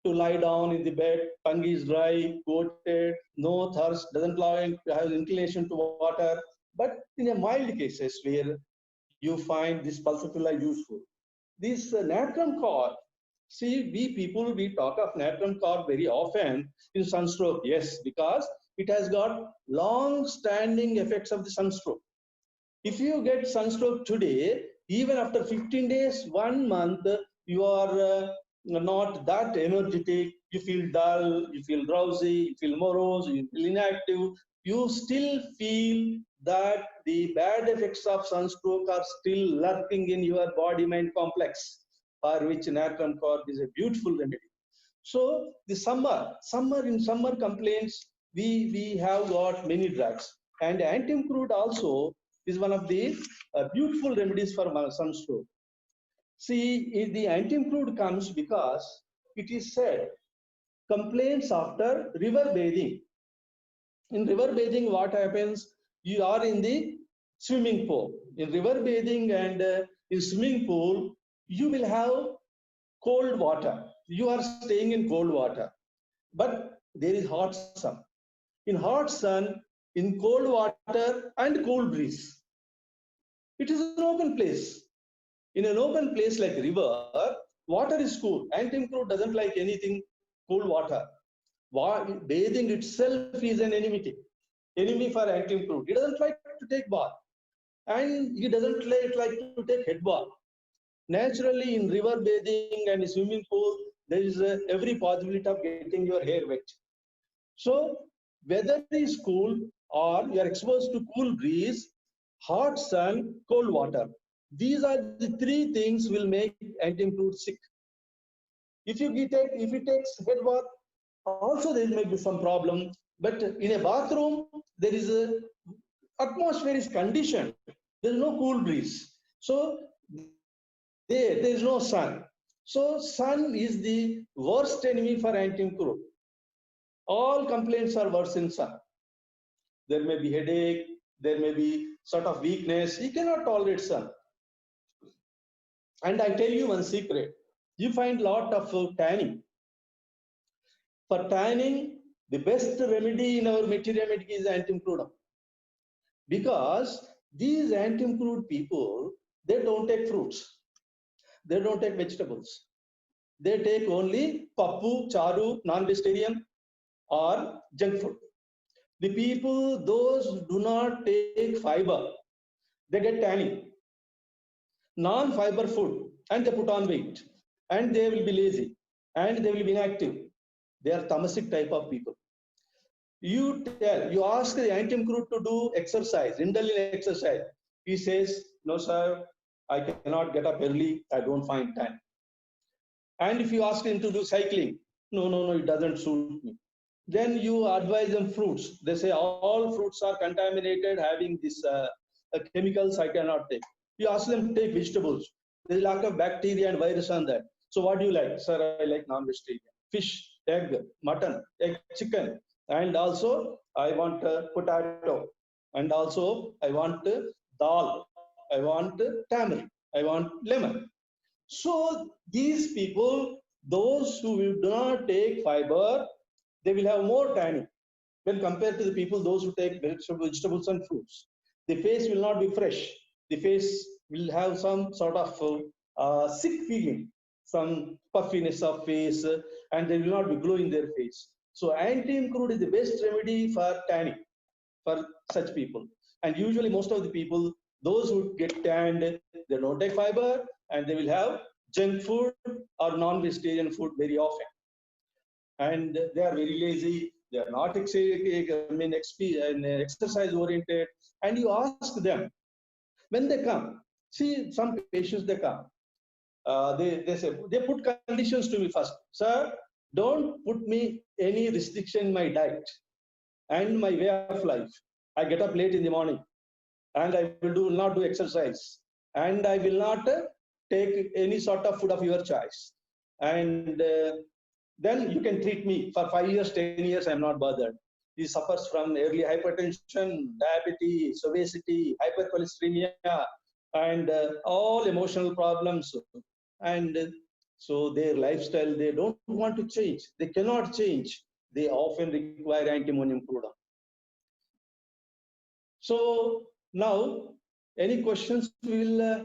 lie down in the bed, tongue is dry, coated, no thirst, doesn't have inclination to water. But in a mild cases where you find this pulsatilla useful. This natrum cord, see, we talk of natrum cord very often in sunstroke. Yes, because it has got long-standing effects of the sunstroke. If you get sunstroke today, even after 15 days, 1 month, you are not that energetic, you feel dull, you feel drowsy, you feel morose, you feel inactive, you still feel that the bad effects of sunstroke are still lurking in your body-mind complex, for which natrum cord is a beautiful remedy. So the summer complaints, we have got many drugs, and antium crude also is one of the beautiful remedies for sunstroke. See, the antium crude comes because it is said complaints after river bathing. In river bathing, what happens? You are in the swimming pool. In river bathing and in swimming pool, you will have cold water. You are staying in cold water, but there is hot sun. In hot sun, in cold water and cool breeze, it is an open place. In an open place like river, water is cool. Antium crude doesn't like anything cool water. Bathing itself is an enemy for antium crude. It doesn't like to take bath, and it doesn't like to take head bath. Naturally, in river bathing and swimming pool, there is every possibility of getting your hair wet. So weather is cool or you are exposed to cool breeze, hot sun, cold water. These are the three things will make antium crude sick. If it takes head bath, also there may be some problem. But in a bathroom, there is a atmosphere is conditioned. There is no cool breeze. So there is no sun. So sun is the worst enemy for antium crude. All complaints are worse in sun. There may be headache, there may be sort of weakness. You cannot tolerate sun. And I tell you one secret. You find lot of tanning. For tanning, the best remedy in our material medic is antium crude. Because these antium crude people, they don't take fruits. They don't take vegetables. They take only pappu, charu, non-vegetarian or junk food. The people, those do not take fiber, they get tanning. Non-fiber food, and they put on weight, and they will be lazy, and they will be inactive. They are tamasic type of people. You ask the antium crude to do exercise, indulge in exercise. He says, no sir, I cannot get up early, I don't find time. And if you ask him to do cycling, no, it doesn't suit me. Then you advise them fruits. They say all fruits are contaminated, having this chemicals I cannot take. You ask them to take vegetables. There is a lot of bacteria and virus on that. So what do you like? Sir, I like non-vegetarian. Fish, egg, mutton, egg, chicken. And also I want potato. And also I want dal. I want tamarind. I want lemon. So these people, those who do not take fiber, they will have more tanning when compared to the people, those who take vegetables and fruits. The face will not be fresh. The face will have some sort of sick feeling, some puffiness of face, and they will not be glowing their face. So anti crude is the best remedy for tanning for such people. And usually most of the people, those who get tanned, they don't take fiber and they will have junk food or non-vegetarian food very often. And they are very lazy. They are not exercise oriented. And you ask them when they come. See, some patients they come. They say they put conditions to me first. Sir, don't put me any restriction in my diet and my way of life. I get up late in the morning, and I will not do exercise, and I will not take any sort of food of your choice. And then you can treat me for 5 years, 10 years. I'm not bothered. He suffers from early hypertension, diabetes, obesity, hypercholesteremia, and all emotional problems. And so their lifestyle, they don't want to change. They cannot change. They often require antimonium crude. So now, any questions? We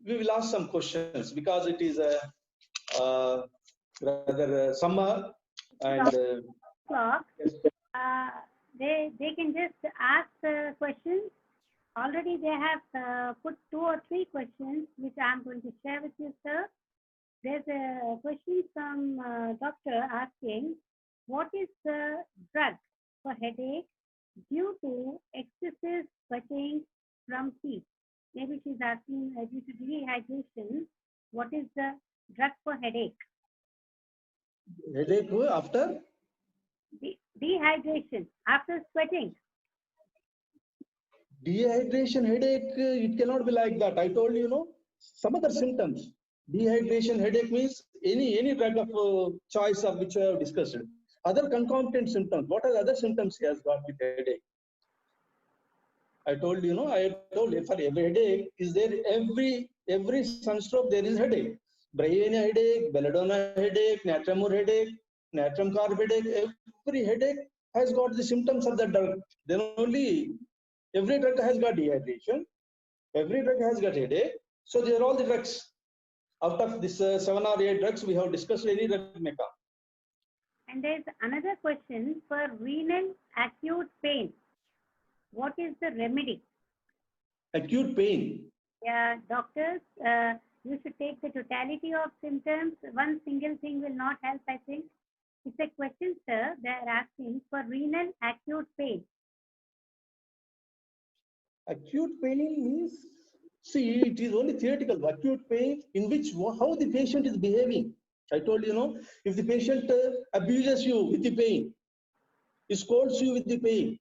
will ask some questions because it is a rather summer and Clock. They can just ask questions. Already they have put 2 or 3 questions which I'm going to share with you, sir. There's a question from doctor asking, what is the drug for headache due to excessive sweating from heat? Maybe she's asking due to dehydration, what is the drug for headache? headache after? Dehydration, after sweating. Dehydration, headache, it cannot be like that. I told you, some other symptoms. Dehydration, headache means any drug of choice of which I have discussed. Other concomitant symptoms. What are the other symptoms he has got with headache? I told you, I told you for every headache is there every sunstroke there is headache. Bryonia headache, belladonna headache, natramur headache, natrum carb headache. Every headache has got the symptoms of the drug. Then only every drug has got dehydration. Every drug has got headache. So these are all the drugs. Out of this 7 or 8 drugs we have discussed, any drug may come. And there's another question for renal acute pain. What is the remedy? Acute pain. Yeah, doctors, you should take the totality of symptoms. One single thing will not help, I think. It's a question, sir. They're asking for renal acute pain. Acute pain means, see, it is only theoretical. Acute pain in which, how the patient is behaving. I told you, if the patient abuses you with the pain, he scolds you with the pain,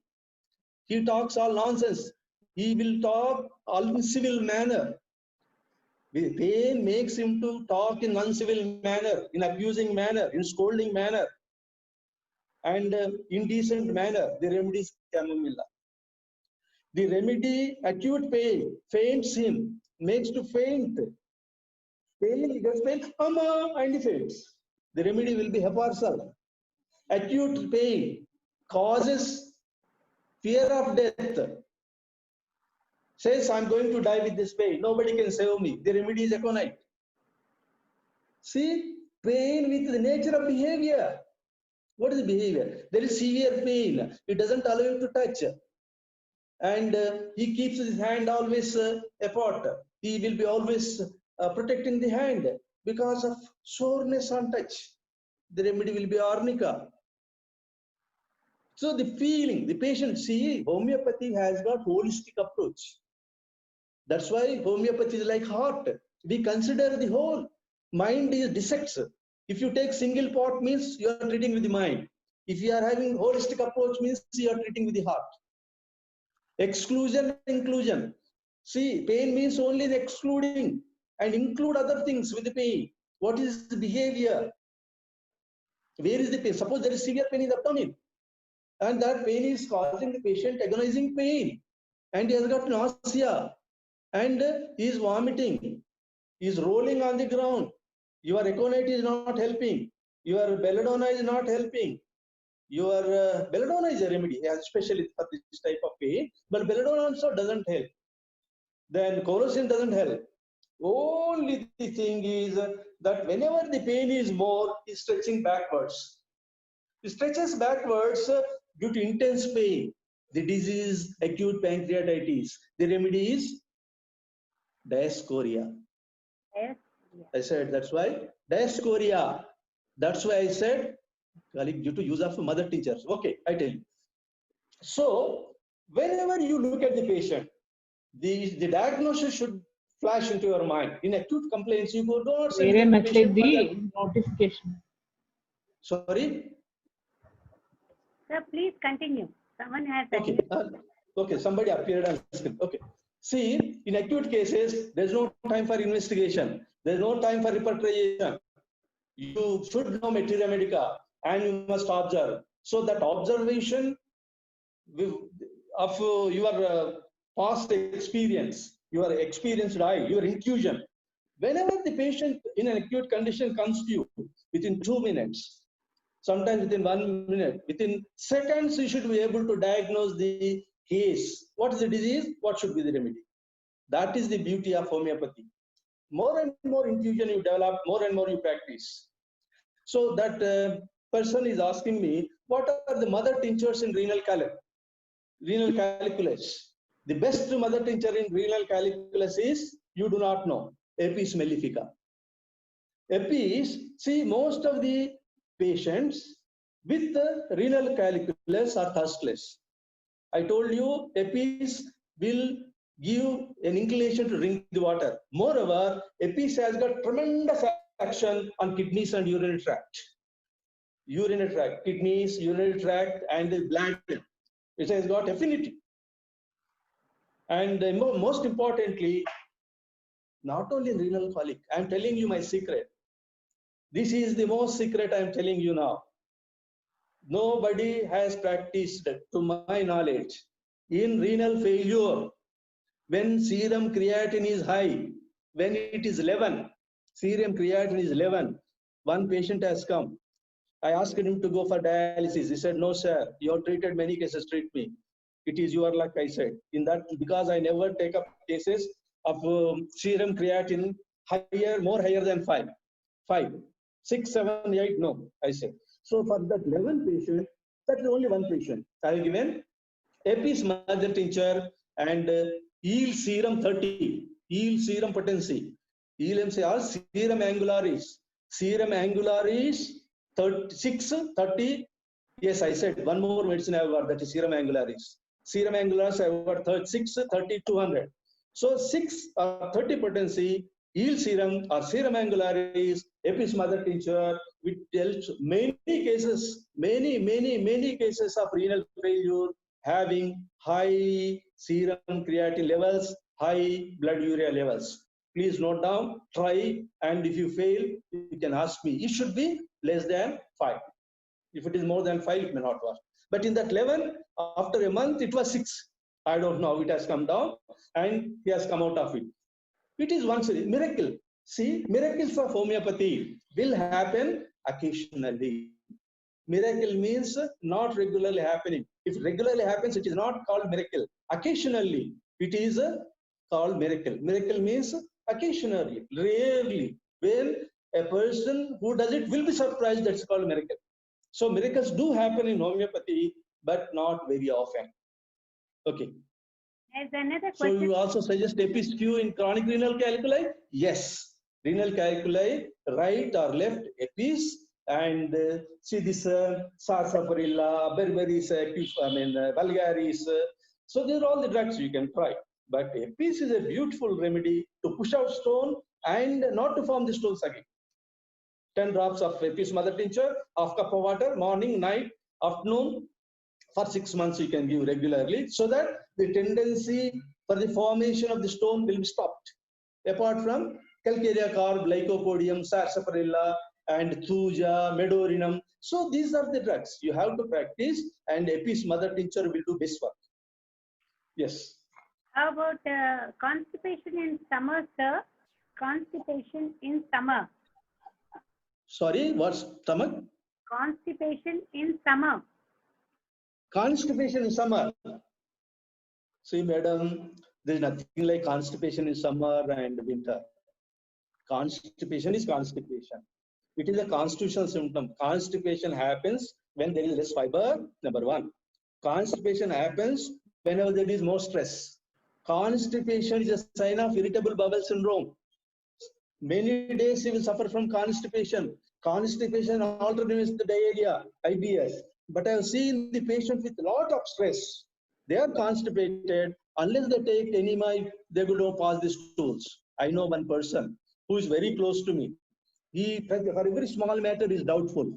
he talks all nonsense, he will talk all in civil manner. The pain makes him to talk in uncivil manner, in abusing manner, in scolding manner, and indecent manner. The remedy is chamomilla. The remedy, acute pain, faints him, makes to faint. Pain, he gets pain, and he faints. The remedy will be heparsal. Acute pain causes fear of death. Says, I'm going to die with this pain. Nobody can save me. The remedy is aconite. See, pain with the nature of behavior. What is the behavior? There is severe pain. It doesn't allow you to touch. And he keeps his hand always apart. He will be always protecting the hand because of soreness on touch. The remedy will be arnica. So the feeling, the patient, see, homeopathy has got holistic approach. That's why homeopathy is like heart. We consider the whole. Mind is dissects. If you take single part means you are treating with the mind. If you are having holistic approach means you are treating with the heart. Exclusion, inclusion. See, pain means only the excluding and include other things with the pain. What is the behavior? Where is the pain? Suppose there is severe pain in the abdomen, and that pain is causing the patient agonizing pain, and he has got nausea, and he is vomiting, is rolling on the ground. Your Aconite is not helping. Your belladonna is not helping. Your belladonna is a remedy, especially for this type of pain, but belladonna also doesn't help. Then Colocin doesn't help. Only the thing is that whenever the pain is more, is stretching backwards. It stretches backwards due to intense pain. The disease, acute pancreatitis. The remedy is Diascoria. Yes. I said that's why Diascoria. That's why I said due to use of mother tinctures. Okay, I tell you. So whenever you look at the patient, the diagnosis should flash into your mind. In acute complaints, you go don't send Where the patient for that. notification. Sorry. Sir, please continue. Someone has Okay. unmuted. Okay. Somebody appeared on screen. Okay. See, in acute cases, there's no time for investigation. There's no time for repatriation. You should know materia medica and you must observe. So that observation of your past experience, your experienced eye, your intuition. Whenever the patient in an acute condition comes to you within 2 minutes, sometimes within 1 minute, within seconds, you should be able to diagnose the case. What is the disease? What should be the remedy? That is the beauty of homeopathy. More and more intuition you develop, more and more you practice. So that person is asking me, what are the mother tinctures in renal calculus? The best mother tincture in renal calculus is, you do not know, Apis mellifica. Apis, see, most of the patients with the renal calculus are thirstless. I told you, Apis will give an inclination to drink the water. Moreover, Apis has got tremendous action on kidneys and urinary tract. Urinary tract, kidneys, urinary tract, and the bladder. It has got affinity. And most importantly, not only in renal colic, I am telling you my secret. This is the most secret I am telling you now. Nobody has practiced, to my knowledge, in renal failure, when serum creatinine is high, when it is 11, serum creatinine is 11, one patient has come. I asked him to go for dialysis. He said, no, sir, you have treated many cases, treat me. It is your luck, I said. In that, because I never take up cases of serum creatinine more higher than 5, 6, 7, 8, no, I said. So for that 11 patient, that is only one patient. I have given Apis mother tincture and yield serum 30, yield serum potency, yield serum angularis. Serum angularis 36, 30. Yes, I said one more medicine I have got, that is serum angularis. Serum angularis I have got 36, 30, 200. So 6 or 30 potency, yield serum or serum angularis, Apis mother tincture, which tells many cases, many cases of renal failure having high serum creatinine levels, high blood urea levels. Please note down, try, and if you fail, you can ask me. It should be less than 5. If it is more than 5, it may not work. But in that 11, after a month, it was 6. I don't know, it has come down and he has come out of it. It is one miracle. See, miracles of homeopathy will happen occasionally. Miracle means not regularly happening. If regularly happens, it is not called miracle. Occasionally, it is called miracle. Miracle means occasionally, rarely. When a person who does it will be surprised, that's called miracle. So miracles do happen in homeopathy, but not very often. Okay. There's another So question. you also suggest Apis Q in chronic renal calculi? Yes. Renal calculi, right or left, Apis. And see this sarsaparilla, berberis, vulgaris. So these are all the drugs you can try. But Apis is a beautiful remedy to push out stone and not to form the stones again. 10 drops of Apis mother tincture, half cup of water, morning, night, afternoon. For 6 months you can give regularly, so that the tendency for the formation of the stone will be stopped. Apart from calcarea carb, lycopodium, sarsaparilla, and thuja, medorinum. So these are the drugs you have to practice, and Apis mother tincture will do best work. Yes. How about constipation in summer, sir? constipation in summer? Sorry, what's stomach? Constipation in summer. Constipation in summer. See, madam, there is nothing like constipation in summer and winter. Constipation is constipation. It is a constitutional symptom. Constipation happens when there is less fiber, number one. Constipation happens whenever there is more stress. Constipation is a sign of irritable bowel syndrome. Many days you will suffer from constipation. Constipation also means the diarrhea, IBS. But I have seen the patient with a lot of stress. They are constipated. Unless they take enema, they will not pass the stools. I know one person who is very close to me. He, for every small matter, is doubtful.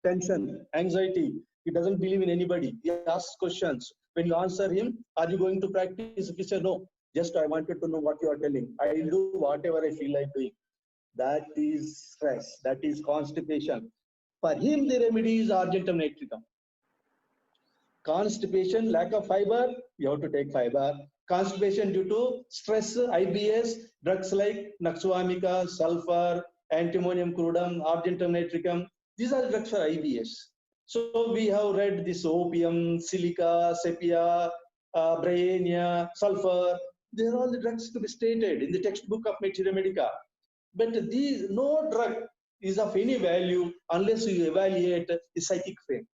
Tension, anxiety. He doesn't believe in anybody. He asks questions. When you answer him, are you going to practice? If he says no, just I wanted to know what you are telling. I will do whatever I feel like doing. That is stress. That is constipation. For him, the remedy is argentum nitricum. Constipation, lack of fiber, you have to take fiber. Constipation due to stress, IBS, drugs like Naxwamica, sulfur, antimonium crudum, argentum nitricum. These are drugs for IBS. So we have read this opium, silica, sepia, bryonia, sulfur. They are all the drugs to be stated in the textbook of Materia Medica. But these, no drug is of any value unless you evaluate the psychic frame.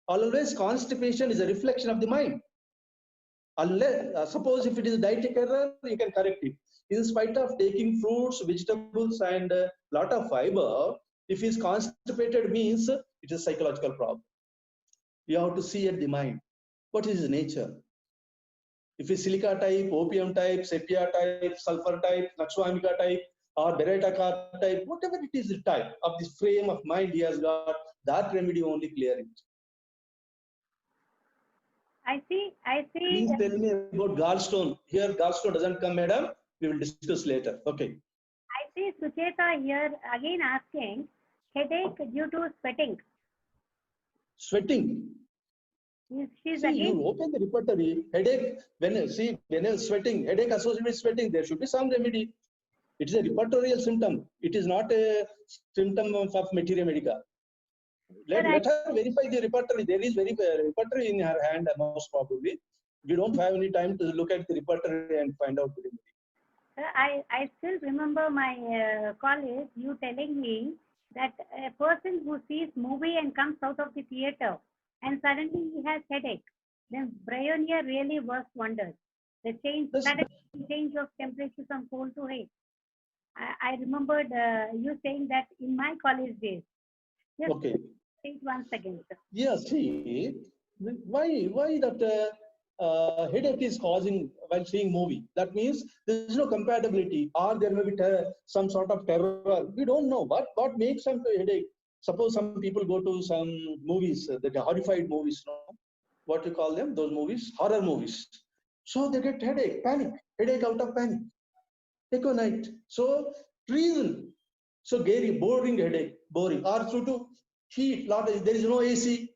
Always constipation is a reflection of the mind. Unless, suppose if it is a dietetic error, you can correct it. In spite of taking fruits, vegetables, and a lot of fiber, if he is constipated, means it is a psychological problem. You have to see at the mind. What is his nature? If it's silica type, opium type, sepia type, sulfur type, Naxwamica type, or Beretta type, whatever it is the type of this frame of mind he has got, that remedy only clear it. I see. Please tell me about gallstone. Here, gallstone doesn't come, madam. We will discuss later. Okay. I see Sucheta here again asking headache due to sweating. Sweating. She's See, again. you open the repertory. Headache, when you're sweating, headache associated with sweating, there should be some remedy. It is a repertorial symptom. It is not a symptom of Materia Medica. Let her verify the repertory. There is repertory in her hand, most probably. We don't have any time to look at the repertory and find out the remedy. Sir, I still remember my college, you telling me that a person who sees movie and comes out of the theater and suddenly he has headache, then bryonia really works wonders. The sudden change of temperature from cold to hot. I remembered you saying that in my college days. Just okay. think once again, sir. Yeah, see, why that headache is causing while seeing movie? That means there is no compatibility, or there may be some sort of terror. We don't know what makes some headache. Suppose some people go to some movies, the horrified movies, no? What you call them? Those movies, horror movies. So they get headache, panic, headache out of panic. Echo night. So reason. So boring headache, boring. Or due to heat, there is no AC.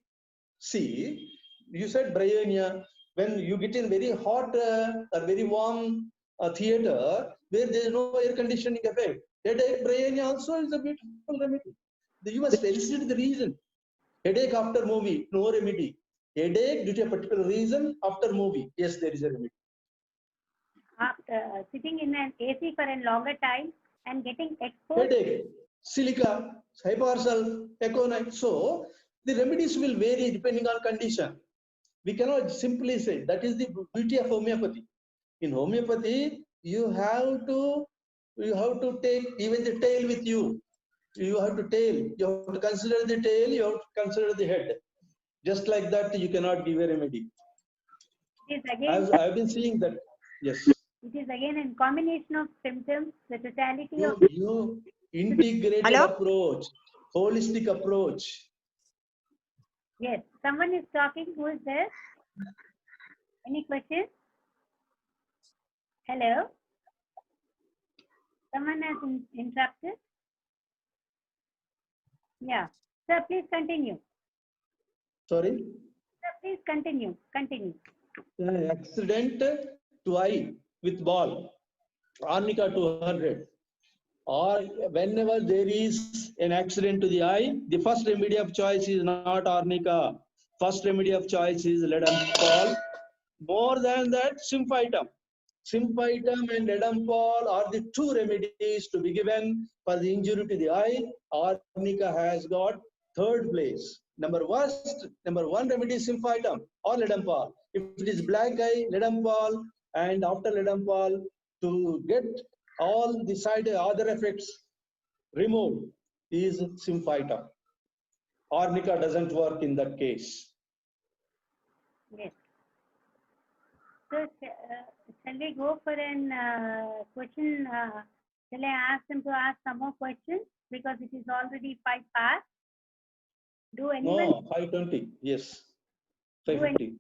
See, you said bryonia. When you get in very hot or very warm theater where there is no air conditioning effect, headache, bryonia also is a beautiful remedy. You must elicit the reason. Headache after movie, no remedy. Headache due to a particular reason after movie, yes, there is a remedy. After sitting in an AC for a longer time and getting exposed. Headache, silica, hypersol, econite. So the remedies will vary depending on condition. We cannot simply say. That is the beauty of homeopathy. In homeopathy, you have to take even the tail with you. You have to consider the tail, you have to consider the head. Just like that, you cannot give a remedy. It is again, I've been seeing that. Yes. It is again in combination of symptoms, the totality of you integrated approach, holistic approach. Yes, someone is talking. Who is there? Any questions? Hello? Someone has interrupted? Yeah. Sir, please continue. Sorry? Sir, please continue. Continue. Accident to eye with ball. Arnica 200. or whenever there is an accident to the eye, the first remedy of choice is not arnica. First remedy of choice is Leadenpall. More than that, Symphytum. Symphytum and Leadenpall are the two remedies to be given for the injury to the eye. Arnica has got third place. Number one remedy is Symphytum or Leadenpall. If it is black eye, Leadenpall, and after Leadenpall, to get all the side other effects removed is Symphytum. Arnica doesn't work in that case. Yes. So, shall we go for an question? Shall I ask them to ask some more questions? Because it is already 5 past. Do anyone No, 520. Yes, 550.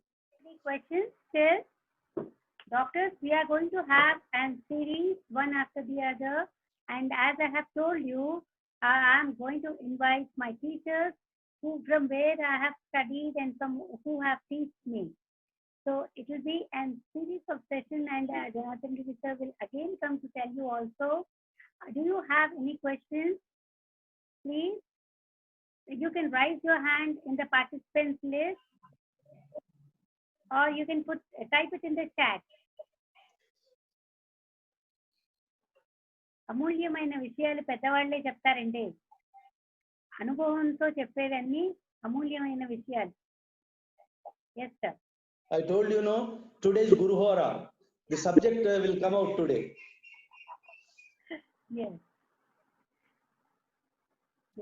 any questions? Still, doctors, we are going to have a series one after the other. And as I have told you, I am going to invite my teachers from where I have studied and from who have taught me. So it will be a series of sessions, and Jonathan sir will again come to tell you also. Do you have any questions? Please, you can raise your hand in the participants list, or you can type it in the chat. అమూల్యమైన విషయాలు పెద్దవాళ్లే చెప్తారండి. అనుభవంతో చెప్పేవన్నీ అమూల్యమైన విషయాలు. Yes, sir. I told you, no, today's Guru Hora. The subject will come out today. Yes.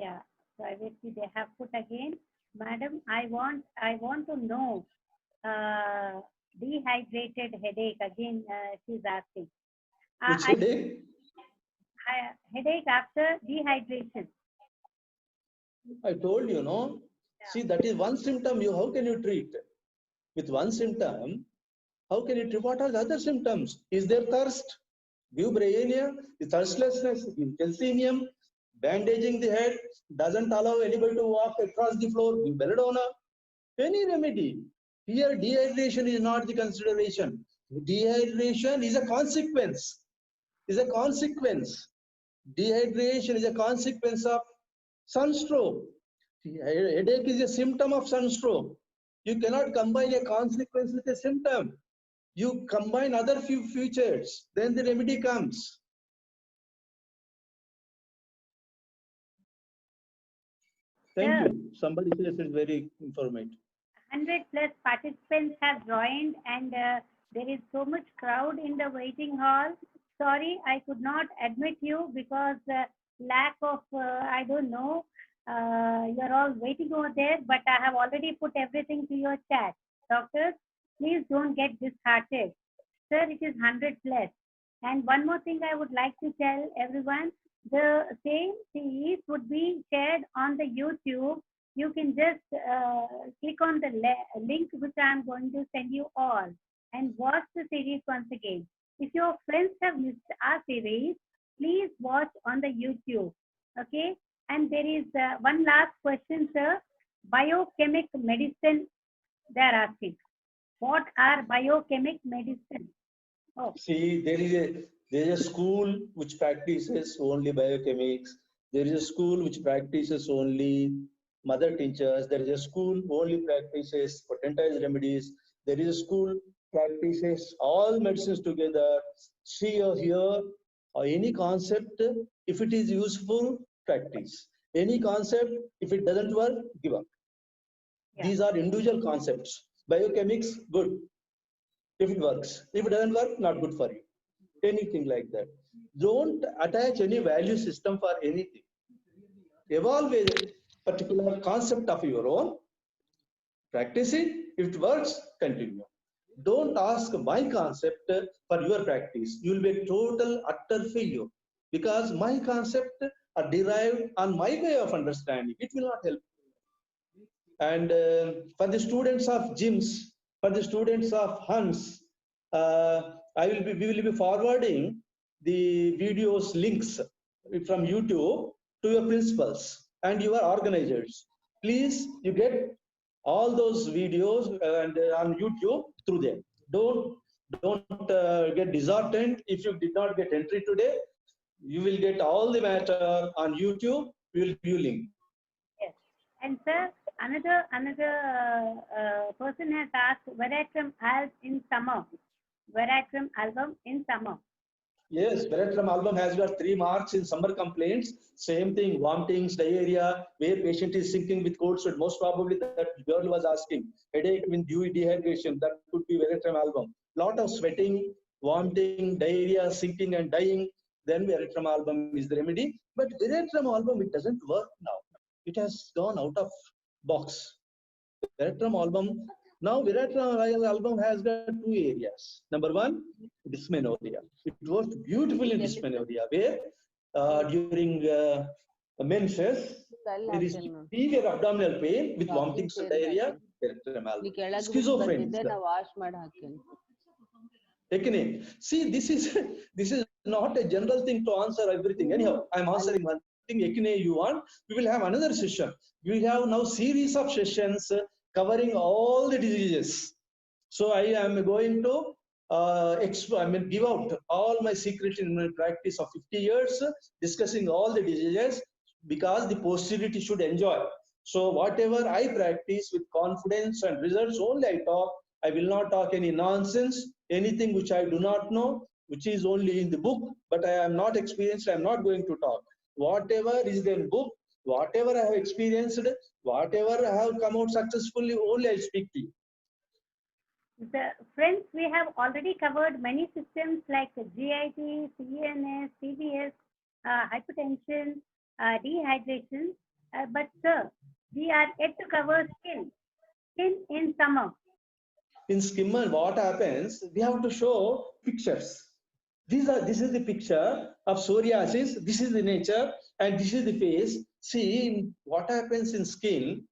Yeah. So obviously they have put again, Madam, I want to know dehydrated headache. Again, she's asking. Which headache? Headache after dehydration. I told you, no. Yeah. See, that is one symptom. How can you treat? With one symptom, how can you treat? What are the other symptoms? Is there thirst? Give brainia, the thirstlessness, calcinium, bandaging the head, doesn't allow anybody to walk across the floor, give belladonna, any remedy. Here, dehydration is not the consideration. Dehydration is a consequence. Dehydration is a consequence of sunstroke. Headache is a symptom of sunstroke. You cannot combine a consequence with a symptom. You combine other few features, then the remedy comes. Thank you. Somebody says it's very informative. 100 plus participants have joined, and there is so much crowd in the waiting hall. Sorry, I could not admit you because lack of, I don't know, you're all waiting over there, but I have already put everything to your chat. Doctors, please don't get disheartened. Sir, it is 100 plus. And one more thing I would like to tell everyone, the same series would be shared on the YouTube. You can just click on the link which I am going to send you all and watch the series once again. If your friends have missed our series, please watch on the YouTube. Okay? And there is one last question, sir. Biochemic medicine, they are asking. What are biochemic medicine? Oh. See, there is a school which practices only biochemics. There is a school which practices only mother tinctures. There is a school only practices potentized remedies. There is a school practices all medicines together. See here, any concept, if it is useful, practice. Any concept, if it doesn't work, give up. Yeah. These are individual concepts. Biochemics, good. If it works. If it doesn't work, not good for you. Anything like that. Don't attach any value system for anything. Evolve a particular concept of your own. Practice it. If it works, continue. Don't ask my concept for your practice. You will be a total, utter failure. Because my concept are derived on my way of understanding. It will not help. And for the students of gyms, for the students of hunts, we will be forwarding the videos links from YouTube to your principals and your organizers. Please, you get all those videos and on YouTube through them. Don't get disheartened if you did not get entry today. You will get all the matter on YouTube. We will give you link. Yes. And sir, another person has asked Veratrum album in summer. Veratrum album in summer. Yes, Veratrum album has got 3 marks in summer complaints. Same thing, vomitings, diarrhea, where patient is sinking with cold sweat. Most probably that girl was asking, headache with dewy dehydration. That could be Veratrum album. Lot of sweating, vomiting, diarrhea, sinking and dying. Then Veratrum album is the remedy. But Veratrum album, it doesn't work now. It has gone out of box. Veratrum album. Now Veratrum album has got 2 areas. Number 1, dysmenorrhea. It works beautifully in dysmenorrhea, where during menses there is severe abdominal pain with vomiting, diarrhea. Veratrum album. Schizophrenia. See, this is not a general thing to answer everything. Anyhow, I'm answering one thing. Ekine, you want? We will have another session. We have now series of sessions covering all the diseases. So I am going to give out all my secret in my practice of 50 years, discussing all the diseases, because the posterity should enjoy. So whatever I practice with confidence and results, only I talk. I will not talk any nonsense, anything which I do not know, which is only in the book, but I am not experienced, I am not going to talk. Whatever is in book, whatever I have experienced, whatever I have come out successfully, only I speak to you. Friends, we have already covered many systems like GIT, CNS, CVS, hypertension, dehydration. But sir, we are yet to cover skin in summer. In skimmer, what happens? We have to show pictures. This is the picture of psoriasis. This is the nature, and this is the face. See what happens in skin.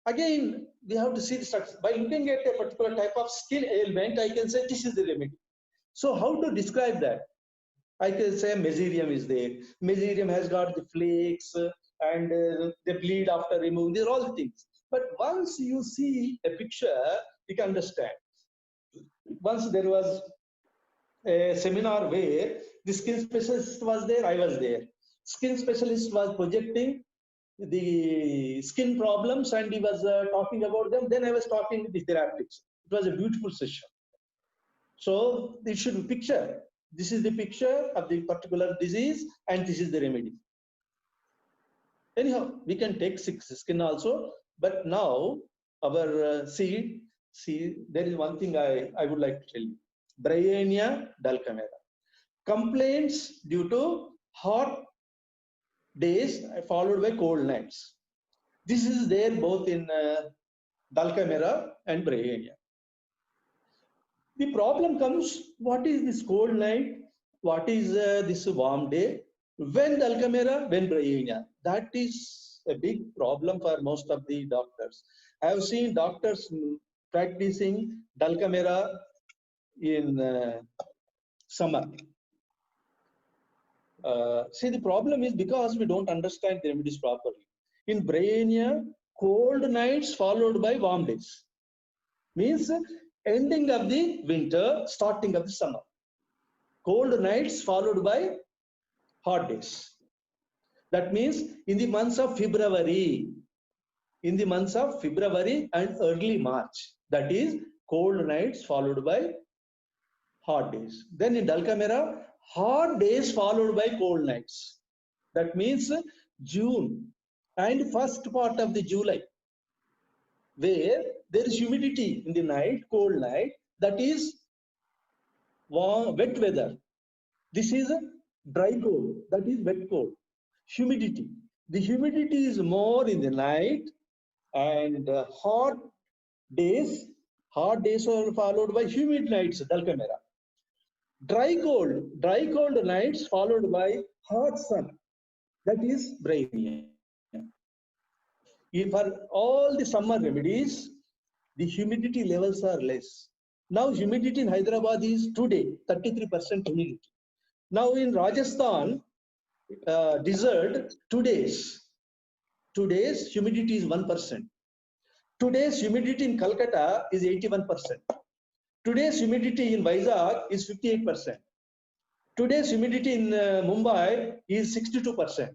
Again, we have to see the structure. By looking at a particular type of skin ailment, I can say this is the remedy. So how to describe that? I can say mesothelium is there. Mesothelium has got the flakes and they bleed after removing. These are all the things. But once you see a picture, you can understand. Once there was a seminar where the skin specialist was there, I was there. Skin specialist was projecting the skin problems and he was talking about them. Then I was talking with the therapeutics. It was a beautiful session. So it should be picture. This is the picture of the particular disease and this is the remedy. Anyhow, we can take skin also, but now our see, there is one thing I would like to tell you. Bryennia dulcamera. Complaints due to hot days followed by cold nights. This is there both in dulcamera and Bryennia. The problem comes, what is this cold night? What is this warm day? When dulcamera, when Bryennia? That is a big problem for most of the doctors. I have seen doctors practicing dulcamera in summer. See, the problem is because we don't understand the remedies properly. In Bryennia, cold nights followed by warm days. Means ending of the winter, starting of the summer. Cold nights followed by hot days. That means in the months of February, and early March, that is cold nights followed by hot days. Then in dulcamera, hot days followed by cold nights. That means June and first part of the July, where there is humidity in the night, cold night, that is warm, wet weather. This is a dry cold, that is wet cold. Humidity. The humidity is more in the night and hot days are followed by humid nights, dulcamera. Dry cold nights followed by hot sun, that is Bryennia. For all the summer remedies, the humidity levels are less. Now humidity in Hyderabad is today 33% humidity. Now in Rajasthan, desert, 2 days humidity is 1%. Today's humidity in Calcutta is 81%. Today's humidity in Vizag is 58%. Today's humidity in Mumbai is 62%.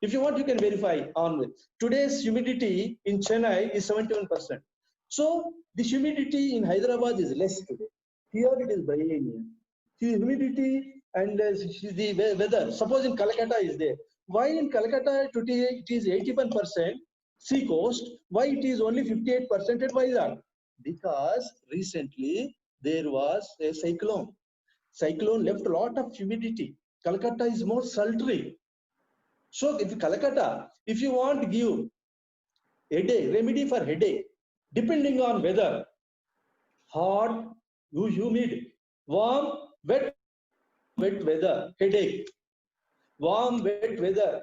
If you want, you can verify on it. Today's humidity in Chennai is 71%. So the humidity in Hyderabad is less today. Here it is biennial. The humidity and the weather. Suppose in Calcutta is there. Why in Calcutta today it is 81% sea coast? Why it is only 58% at Vizag? Because recently there was a cyclone. Cyclone left a lot of humidity. Calcutta is more sultry. So if Calcutta, if you want to give headache, remedy for headache, depending on weather, hot, humid, warm, wet weather, headache, warm, wet weather,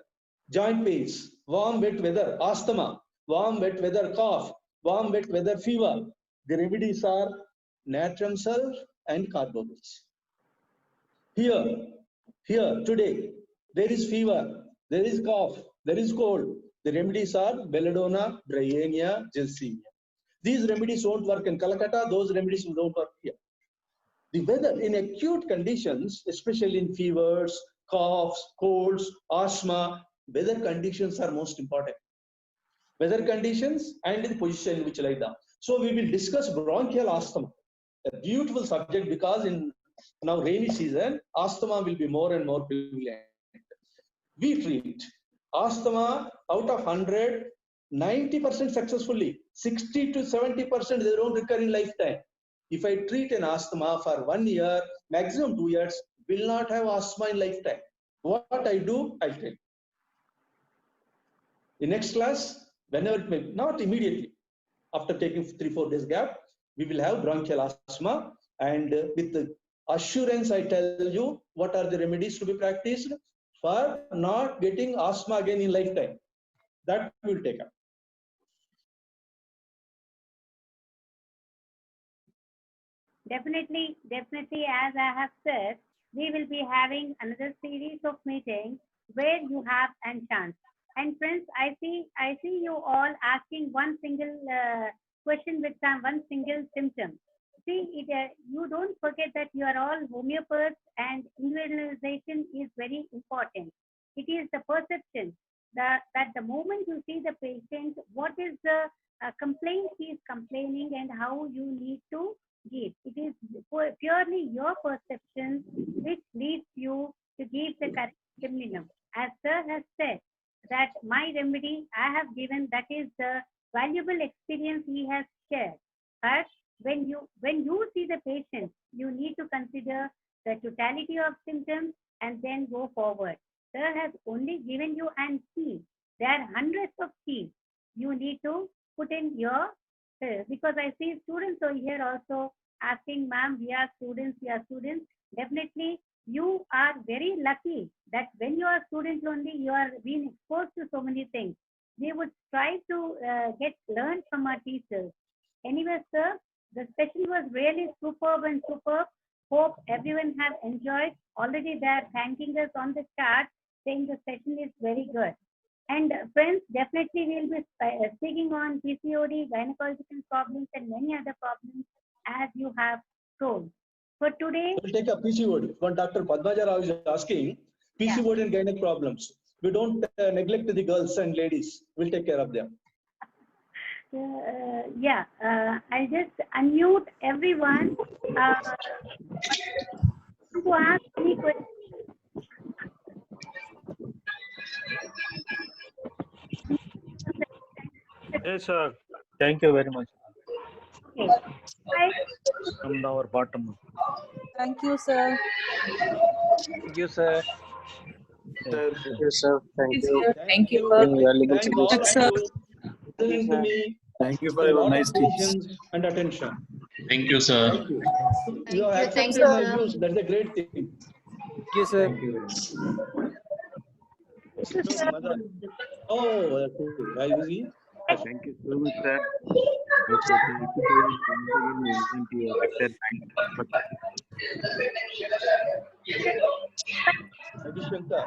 joint pains, warm, wet weather, asthma, warm, wet weather, cough, warm, wet weather, fever. The remedies are natrum salt and carbonates. Here, today, there is fever, there is cough, there is cold. The remedies are belladonna, bryonia, gelsemium. These remedies won't work in Calcutta, those remedies don't work here. The weather in acute conditions, especially in fevers, coughs, colds, asthma, weather conditions are most important. Weather conditions and the position in which lie down. So we will discuss bronchial asthma, a beautiful subject because in now rainy season, asthma will be more and more prevalent. We treat asthma out of 100, 90% successfully, 60 to 70% they don't recur in lifetime. If I treat an asthma for 1 year, maximum 2 years, will not have asthma in lifetime. What I do, I'll tell you. In next class, whenever it may, not immediately, after taking 3-4 days gap, we will have bronchial asthma, and with the assurance I tell you what are the remedies to be practiced for not getting asthma again in lifetime. That we will take up. Definitely, as I have said, we will be having another series of meetings where you have a chance. And friends, I see you all asking one single question with one single symptom. See, you don't forget that you are all homeopaths and individualization is very important. It is the perception that the moment you see the patient, what is the complaint he is complaining and how you need to give. It is purely your perception which leads you to give the correct minimum. As Sir has said, that my remedy I have given, that is the valuable experience he has shared. But when you see the patient, you need to consider the totality of symptoms and then go forward. Sir has only given you an key. There are hundreds of keys. You need to put in your, because I see students over here also asking, ma'am, we are students. Definitely, you are very lucky that when you are students only, you are being exposed to so many things. We would try to learn from our teachers. Anyway, sir, the session was really superb. Hope everyone have enjoyed. Already they are thanking us on the chat, saying the session is very good. And friends, definitely we'll be speaking on PCOD, gynecological problems, and many other problems as you have told. For today, we'll take up PCOD. One Dr. Padmaja Rao is asking PCOD and gynec problems. We don't neglect the girls and ladies. We'll take care of them. I'll just unmute everyone to ask any questions. Yes, sir. Thank you very much. Okay. From our bottom. Thank you, sir. Thank you, sir. Thank you, sir. Thank you. Thank you. Thank all of Sir. you listening to me. Thank you for your nice patience and attention. Thank you, sir. Thank you. You have Thank accepted you, my sir. views. That's a great thing. Thank you, sir. Oh, why is he? Thank you so much, sir. Shankar.